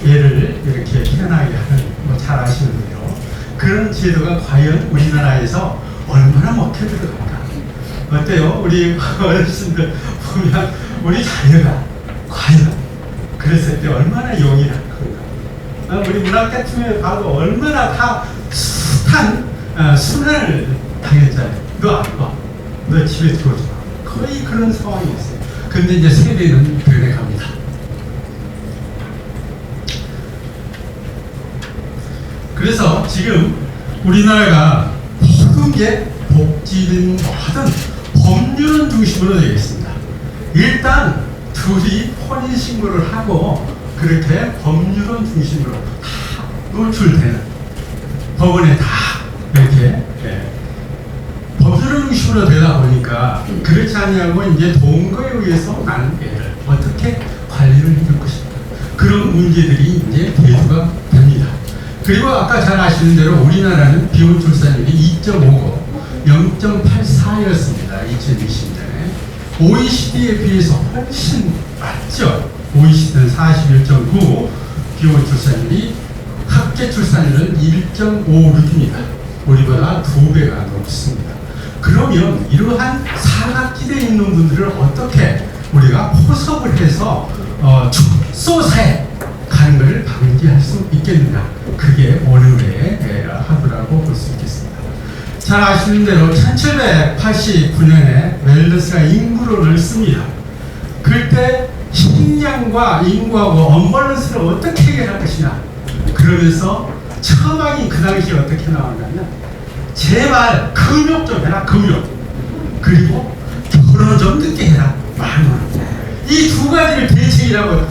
얘를 이렇게 태어나게 하는 잘 아시는데요. 그런 제도가 과연 우리나라에서 얼마나 먹혀 들어갈까? 어때요? 우리 어르신들 보면 우리 자녀가 과연 그랬을 때 얼마나 용이할 건가? 우리 문학대충에 봐도 얼마나 다 숱한 순환을 당했잖아요. 너 안 봐. 너 집에 들어오지 마. 거의 그런 상황이 있어요. 근데 이제 세대는 변해갑니다. 그래서 지금 우리나라가 모든 게 복지든 뭐든 법률은 중심으로 되어 있습니다. 일단 둘이 혼인신고를 하고 그렇게 법률은 중심으로 다 노출되는 법원에 다 이렇게 법률은 중심으로 되다 보니까 그렇지 않냐고 이제 동거에 의해서 나는 애를 어떻게 관리를 해줄 것인가 그런 문제들이 이제 대두가 됩니다. 그리고 아까 잘 아시는 대로 우리나라는 비혼 출산율이 2.59, 0.84였습니다. 2020년에. OECD에 비해서 훨씬 낮죠. OECD는 41.9, 비혼 출산율이 합계 출산율은 1.56입니다. 우리보다 2배가 높습니다. 그러면 이러한 사각지대에 있는 분들을 어떻게 우리가 포섭을 해서 축소사에 가는 것을 방지할 수 있겠느냐. 그게 오늘의 하부라고 볼 수 있겠습니다. 잘 아시는 대로 1789년에 웰르스가 인구론을 씁니다. 그때 식량과 인구하고 언밸런스를 어떻게 해결할 것이냐. 그러면서 처방이 그 당시에 어떻게 나왔냐면 제발 금욕 좀 해라. 금욕. 그리고 결혼 좀 늦게 해라. 만원. 이 두 가지를 대책이라고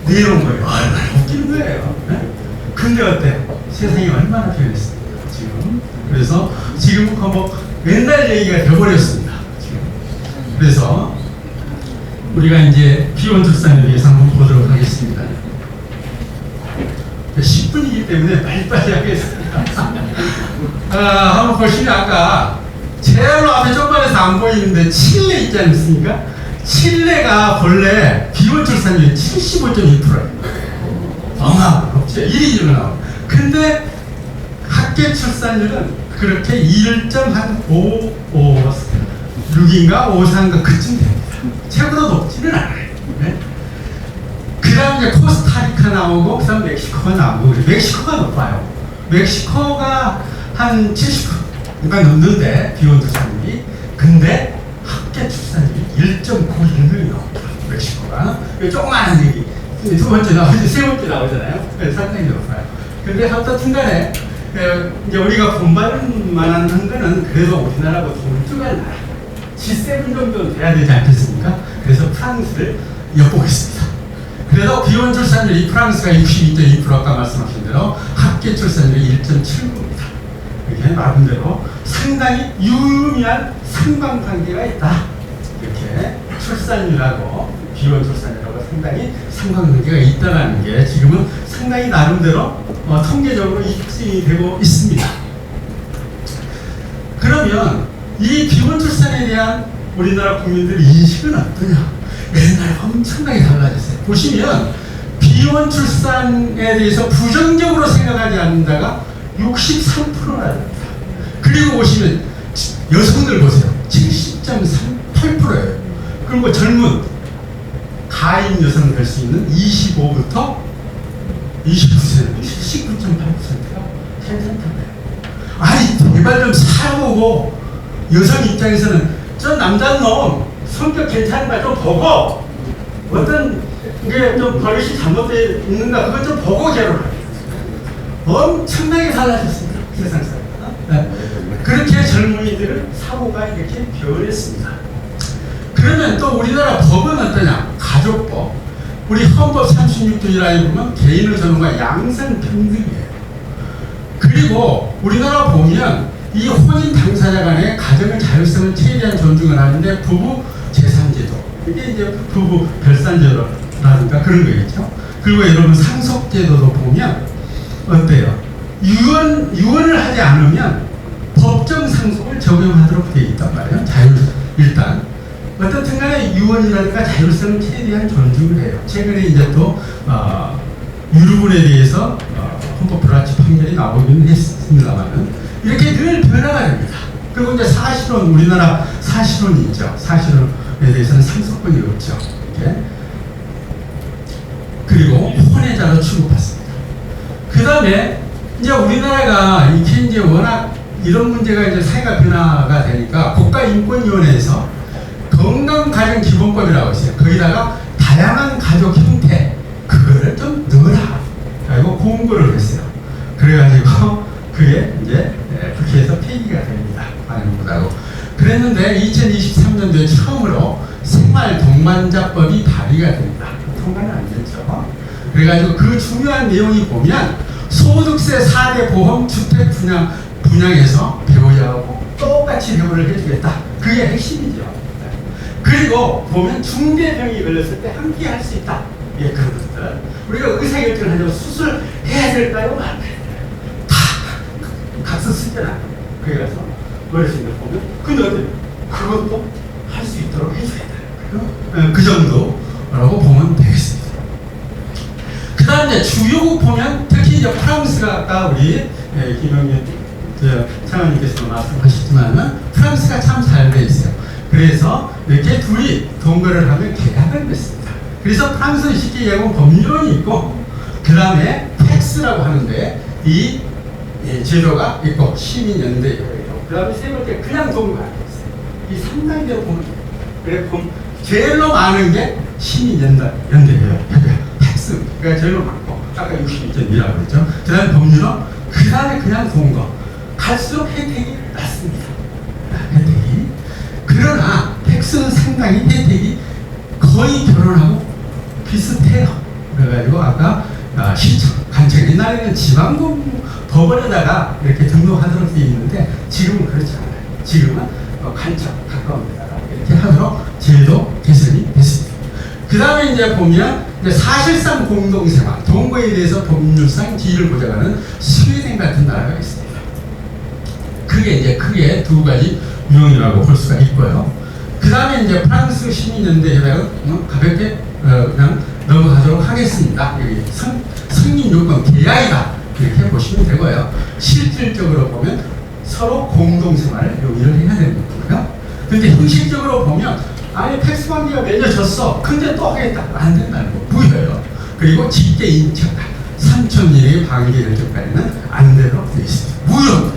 내놓은 거예요. 얼마나 웃기는 거예요. 네? 근데 어때? 세상이 얼마나 변했습니까? 지금. 그래서 지금 뭐 옛날 얘기가 돼버렸습니다. 지금. 그래서 우리가 이제 비혼 출산에 대해서 한번 보도록 하겠습니다. 10분이기 때문에 빨리빨리 하겠습니다. 한번 보시면 아까 제일 앞에 쪽발에서 안 보이는데 칠레 있지 않습니까? 칠레가 본래 비혼 출산율이 75.2%예요. 어마어마하죠. 1위 나오고. 근데 학계 출산율은 그렇게 1.6인가 53인가 그쯤 됩니다. 최고로 높지는 않아요. 네? 그 다음 이제 코스타리카 나오고, 그 다음 멕시코가 나오고, 멕시코가 높아요. 멕시코가 한 70%가 넘는데, 비혼 출산율이. 근데 학계 출산율이 1.91명이 나옵니다. 멕시코가. 조그마한 얘기. 두 번째 나오죠. 세 번째 나오잖아요. 상당히 높아요. 근데 어떻든 간에, 이제 우리가 본받을 만한 거는 그래도 우리나라하고 동쪽한 나라. G7 정도는 돼야 되지 않겠습니까? 그래서 프랑스를 엿보겠습니다. 그래서 비혼 출산율이 프랑스가 62.2% 아까 말씀하신 대로 학계 출산율이 1.79입니다. 이렇게 나름대로 상당히 유의미한 상관관계가 있다. 이렇게 출산율하고 비혼 출산율하고 상당히 상관관계가 있다는 게 지금은 상당히 나름대로 통계적으로 입증이 되고 있습니다. 그러면 이 비혼 출산에 대한 우리나라 국민들의 인식은 어떠냐? 옛날에 엄청나게 달라졌어요. 보시면 비혼 출산에 대해서 부정적으로 생각하지 않는 자가 63%나 됩니다. 그리고 보시면 여성들 보세요. 70.38%예요. 그리고 젊은 가임 여성 될 수 있는 25부터 29세, 79.8%가 괜찮다고요. 아니 제발 좀 살아보고 여성 입장에서는 저 남자놈 성격 괜찮은가 좀 보고 어떤 게 좀 버릇이 잘못되어 있는가 그거 좀 보고 결혼하겠다. 엄청나게 달라졌습니다. 세상에서. 네. 그렇게 젊은이들은 사고가 이렇게 변했습니다. 그러면 또 우리나라 법은 어떠냐? 가족법. 우리 헌법 36조라에 보면 개인의 존엄과 양성평등이에요. 그리고 우리나라 보면 이 혼인 당사자 간의 가정의 자율성을 최대한 존중을 하는데 부부 재산제도 이게 이제 부부 별산제도라든가 그런 거겠죠. 그리고 여러분 상속제도도 보면 어때요? 유언을 하지 않으면 법정 상속을 적용하도록 되어 있단 말이에요. 일단 어떻든 간에 유언이라든가 자율성을 최대한 존중을 해요. 최근에 이제 또 유류분에 대해서 헌법 불합치 판결이 나오기는 했습니다만 이렇게 늘 변화가 됩니다. 그리고 이제 사실혼, 우리나라 사실혼이 있죠. 사실혼에 대해서는 상속권이 없죠. 이렇게. 그리고 혼외자로 취급받습니다. 그 다음에 이제 우리나라가 이게 이제 워낙 이런 문제가 이제 사회가 변화가 되니까 국가인권위원회에서 건강가정기본법이라고 있어요. 거기다가 다양한 가족 형태 그거를 좀 넣어라. 그리고 공고를 했어요. 그래가지고 그게 이제 국회에서 폐기가 됩니다. 반영보다고. 그랬는데 2023년도에 처음으로 생활동반자법이 발의가 됩니다. 통과는 안 됐죠. 그래가지고 그 중요한 내용이 보면 소득세 4대 보험 주택 분양에서 배우자하고 똑같이 대우를 해주겠다. 그게 핵심이죠. 그리고 보면 중대병이 걸렸을 때 함께 할 수 있다. 예, 그런 것들. 우리가 의사결정을 하려고 수술해야 될까요? 안 돼요. 다 각서 쓰잖아. 그래서 어르신들 보면 근데 어때요? 그것도 할 수 있도록 해줘야 돼요. 그 정도라고 보면 되겠습니다. 그 다음에 주요국 보면 특히 이제 프랑스가 아까 우리 김영민 차관님께서 말씀하셨지만 프랑스가 참 잘 돼 있어요. 그래서 이렇게 둘이 동거를 하면 계약을 맺습니다. 그래서 프랑스는 쉽게 얘기하면 법률론이 있고 그 다음에 텍스라고 하는데 이 제도가 있고 시민연대가 있고 그 다음에 세 번째 그냥 동거가 있어요. 이 3단계로 보면 그래 제일로 많은 게 시민연대예요. 텍스가 제일로 많고 아까 62.2라고 그랬죠. 그 다음에 법률론 그 다음에 그냥 동거 갈수록 혜택이 낮습니다. 혜택이. 그러나 텍스는 상당히 혜택이 거의 결혼하고 비슷해요. 그래가지고 아까 신청, 간청 옛날에는 지방법원에다가 이렇게 등록하도록 되어 있는데 지금은 그렇지 않아요. 지금은 간청 가까운 데다가 이렇게 하도록 제도 개선이 됐습니다. 그 다음에 이제 보면 이제 사실상 공동생활, 동거에 대해서 법률상 지위를 보장하는 스웨덴 같은 나라가 있습니다. 그게 이제 크게 두 가지 유형이라고 볼 수가 있고요. 그 다음에 이제 프랑스 시민연대협약은 가볍게 그냥 넘어가도록 하겠습니다. 여기 승인 요건 계약이다 이렇게 보시면 되고요. 실질적으로 보면 서로 공동생활을 여기를 해야 되는 거고요. 근데 현실적으로 보면 아니 텍스 관계가 맺어졌어. 근데 또 하겠다. 안 된다는 거 무효예요. 그리고 직계 인척다. 3,000일의 관계 결정까지는 안 되도록 되어 있습니다. 무효.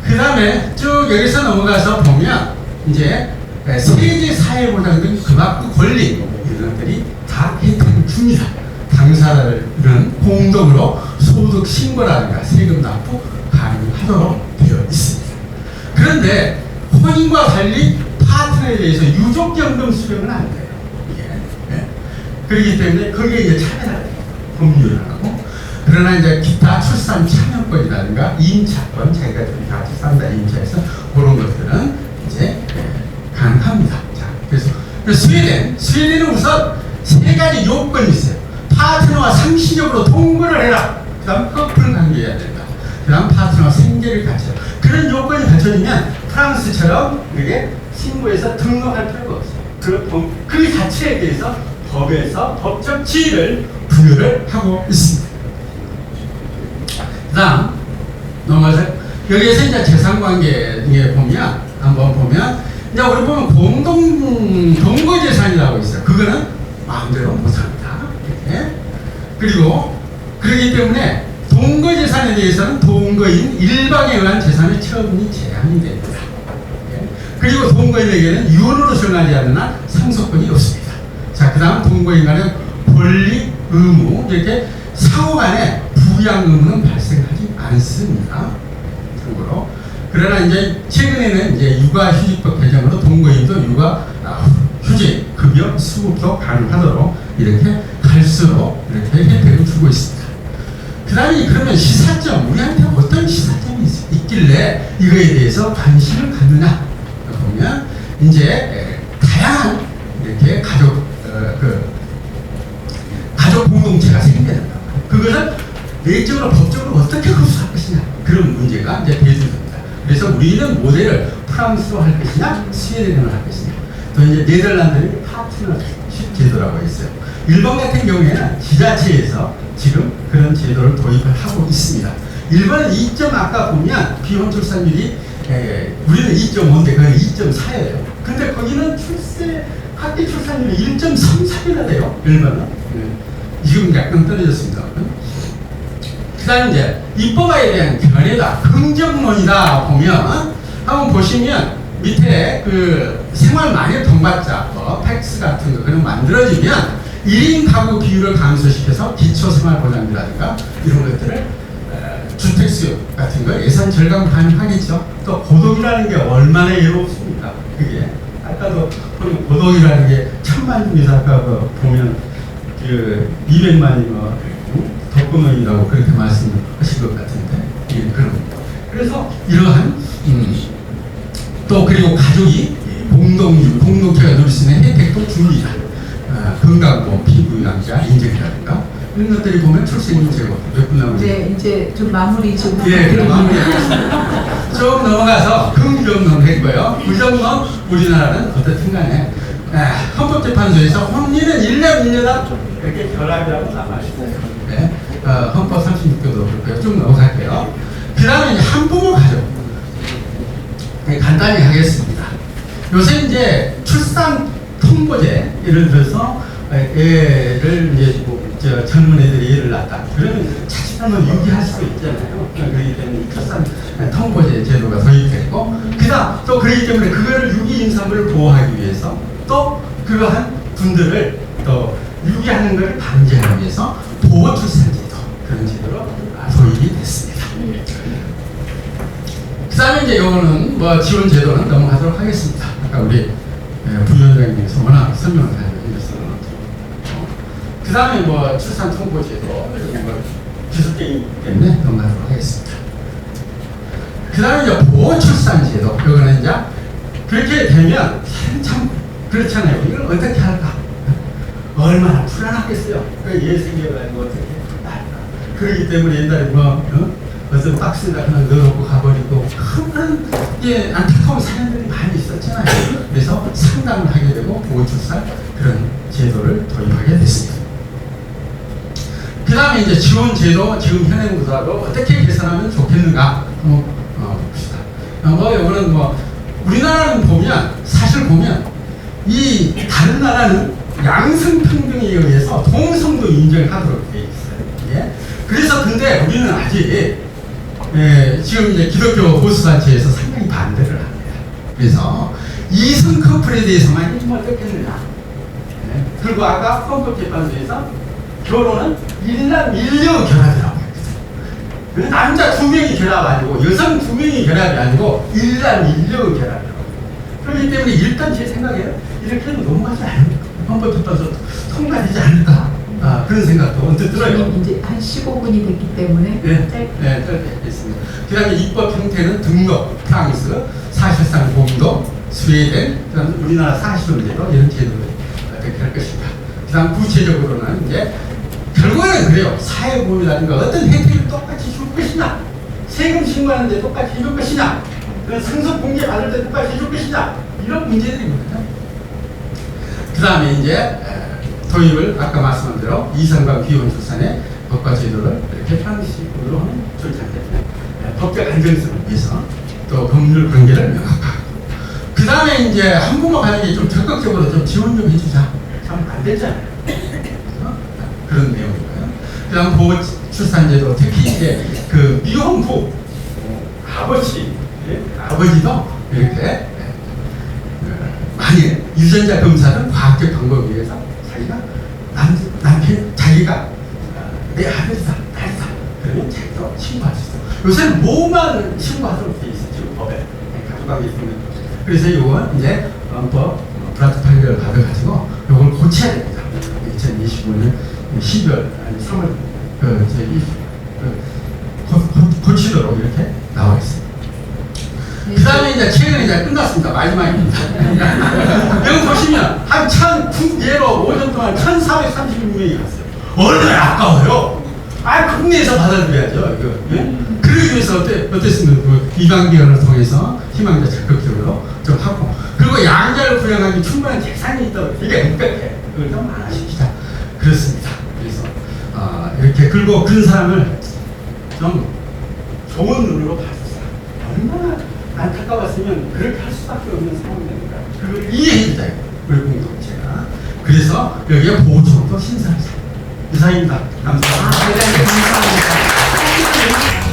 그 다음에 쭉 여기서 넘어가서 보면 이제 세계 사회보다 그만큼 권리 이런 것들이 다 혜택을 줍니다. 당사자들은 공동으로 소득 신고라든가 세금 납부 가능하도록 되어 있습니다. 그런데 혼인과 달리 파트너에 대해서 유족연금 수령은 안 돼요. 예. 그렇기 때문에 거기에 이제 차별화가 법률을 하고, 그러나 이제 기타 출산 참여권이라든가 임차권, 자기가 같이 산다 임차해서 그런 것들은 이제 가능합니다. 자, 그래서 스웨덴은 우선 세 가지 요건이 있어요. 파트너와 상시적으로 동거를 해라. 그 다음 커플 관계해야 된다. 그 다음 파트너와 생계를 갖춰라. 그런 요건이 갖춰지면 프랑스처럼 그게 신고해서 등록할 필요가 없어요. 그 자체에 대해서 법에서 법적 지위를 부여를 하고 있습니다. 그 다음 넘어서 여기에서 이제 재산관계에 보면 한번 보면 이제 우리 보면 동거재산이라고 있어요. 그거는 마음대로 못합니다. 이렇게. 그리고 그렇기 때문에 동거재산에 대해서는 동거인 일방에 의한 재산의 처분이 제한이 됩니다. 그리고 동거인에게는 이혼으로 정하지 않는 한 상속권이 없습니다. 자, 그 다음 동거인 간의 권리, 의무 이렇게 상호 간에 부양 의무는 발생하지 않습니다. 참고로. 그러나 이제 최근에는 이제 육아휴직법 개정으로 동거인도 육아 휴직, 급여, 수급도 가능하도록 이렇게 갈수록 이렇게 혜택을 주고 있습니다. 그 다음에 그러면 시사점, 우리한테 어떤 시사점이 있길래 이거에 대해서 관심을 갖느냐 보면 이제 다양한 이렇게 가족 공동체가 생겨야 된다. 그것을 내적으로 법적으로 어떻게 흡수할 것이냐 그런 문제가 이제 대두됩니다. 그래서 우리는 모델을 프랑스로 할 것이냐 스웨덴으로 할 것이냐, 또 이제 네덜란드는 파트너십 제도라고 있어요. 일본 같은 경우에는 지자체에서 지금 그런 제도를 도입을 하고 있습니다. 일본은 2점 아까 보면 비혼 출산율이 우리는 2.5인데 거기 2.4예요. 근데 거기는 학대 출산율이 1.34배나 돼요. 일본은. 지금 약간 떨어졌습니다. 그 다음에 이제 입법화에 대한 견해다, 긍정론이다 보면 한번 보시면 밑에 그 생활만일 동반자법, 팩스 같은 거 그런 만들어지면 1인 가구 비율을 감소시켜서 기초생활보장비라든가 이런 것들을 주택수요 같은 거 예산 절감 가능하겠죠. 또 고독이라는 게 얼마나 예롭습니까? 그게 아까도 고독이라는 게 1000만 중에서 아까 보면 그 200만이 덕분원이라고 그렇게 말씀하신 것 같은데 그런 겁니다. 그래서 이러한 또 그리고 가족이 공동체가 누릴 수 있는 혜택도 줍니다. 건강보험, 피부양자, 인증이라든가 이런 것들이 보면 출생률 제고 몇 분 남았죠? 네, 이제 좀 마무리 좀 예, 그럼 마무리하겠습니다. 좀 넘어가서 긍정론 했고요. 부정론 우리나라는 어떻든 간에 헌법재판소에서 혼인은 1년 1년당 이렇게 결합이라고 남아있어요. 네. 헌법 36조도 그렇고요. 쭉 넘어갈게요. 그 다음에 이제 한부모 가족. 간단히 하겠습니다. 요새 이제 출산 통보제, 예를 들어서 애를 이제 젊은 애들이 애를 낳았다. 그러면 자칫하면 유기할 수 있잖아요. 그렇기 때문에 출산 통보제 제도가 도입됐고, 그다음 또 그렇기 때문에 그거를 유기 임산부를 보호하기 위해서 또 그러한 분들을 또 유기하는 것을 방지하기 위해서 보호 출산 제도 그런 제도로 도입이 됐습니다. 그다음에 이제 요거는 뭐 지원 제도는 넘어가도록 하겠습니다. 아까 우리 부위원장님께서 워낙 설명을 잘 해주셔서 그 다음에 뭐 출산 통보 제도 뭐 기술적이기 때문에 넘어가도록 하겠습니다. 그 다음에 이제 보호 출산 제도, 이거는 이제 그렇게 되면 참 그렇잖아요. 이걸 어떻게 할까? 얼마나 불안하겠어요. 얘 생겨가지고 어떻게 날까. 그렇기 때문에 옛날에 어떤 박스에다 그냥 넣어놓고 가버리고 그런 안타까운 사연들이 많이 있었잖아요. 그래서 상담을 하게 되고 보호출산 그런 제도를 도입하게 됐습니다. 그 다음에 이제 지원 제도 지금 현행보다도 어떻게 개선하면 좋겠는가 한번 봅시다. 이거는 우리나라는 사실 보면 이 다른 나라는 양성평등에 의해서 동성도 인정하도록 되어 있어요. 예? 그래서 근데 우리는 아직 지금 이제 기독교 보수단체에서 상당히 반대를 합니다. 그래서 이성 커플에 대해서만 좀 어떻겠느냐. 그리고 아까 헌법재판소에서 결혼은 일남 일녀 결합이라고 했거든요. 남자 2명이 결합 아니고 여성 2명이 결합이 아니고 일남 일녀 결합이라고. 그렇기 때문에 일단 제 생각에는 이렇게 해도 넘어가지 않을까. 헌법재판소 통과되지 않을까. 그런 생각도 언뜻 들어요. 이제 한 15분이 됐기 때문에 짧게 했습니다. 그 다음에 입법 형태는 등록, 프랑스, 사실상 공도, 스웨덴, 그 다음 우리나라 사실혼제도 이런 제도를 어떻게 할 것인가. 그 다음 구체적으로는 이제 결국에는 그래요. 사회보험이라든가 어떤 혜택을 똑같이 줄 것이냐, 세금 신고하는데 똑같이 해줄 것이냐, 상속 공제 받을 때 똑같이 해줄 것이냐, 이런 문제들이거든요. 그 다음에 이제 도입을 아까 말씀한 대로 이성과 비혼 출산의 법과 제도를 이렇게 편식으로 하면 좋지 않겠냐. 법적 안정성을 위해서 또 법률 관계를 명확하고. 그 다음에 이제 한국어 가족이 좀 적극적으로 좀 지원 좀 해주자. 참 안 되잖아요. 그런 내용이고요. 그 다음 보호 출산제도 특히 이제 그 미혼부 아버지도 이렇게 만약 유전자 검사는 과학적 방법에 의해서 남편 자기가 내 아들이다 딸이다 그러면 자기도 신고할 수 있어. 요새는 뭐만 신고하도록 돼 있어 지금 법에 가져가게 있으면. 그래서 이거 이제 헌법 브라트 판결을 받아가지고 이걸 고쳐야 됩니다. 2025년 12월 아니 3월 고치도록 이렇게 나와 있습니다. 그 다음에 이제 최근에 이제 끝났습니다. 마지막입니다. 여기 보시면 예로 5년 동안 1,436명이 갔어요. 얼마나 아까워요. 국내에서 받아들여야죠. 이거. 예? 그러기 위해서 어땠습니까? 이방기관을 통해서 희망자 적극적으로 좀 하고, 그리고 양자를 부양하기 충분한 재산이 있다고 되게 엄격해. 그걸 좀 많아십시다. 그렇습니다. 그래서 이렇게 그리고 그런 사람을 좀 좋은 눈으로 봐주자. 얼마나 안타까웠으면 그렇게 할 수밖에 없는 상황입니다. 그걸 이해해주자. 우리 공동체가. 그래서 여기에 보조도 신설하자. 이상입니다. 감사합니다. 대단히 감사합니다.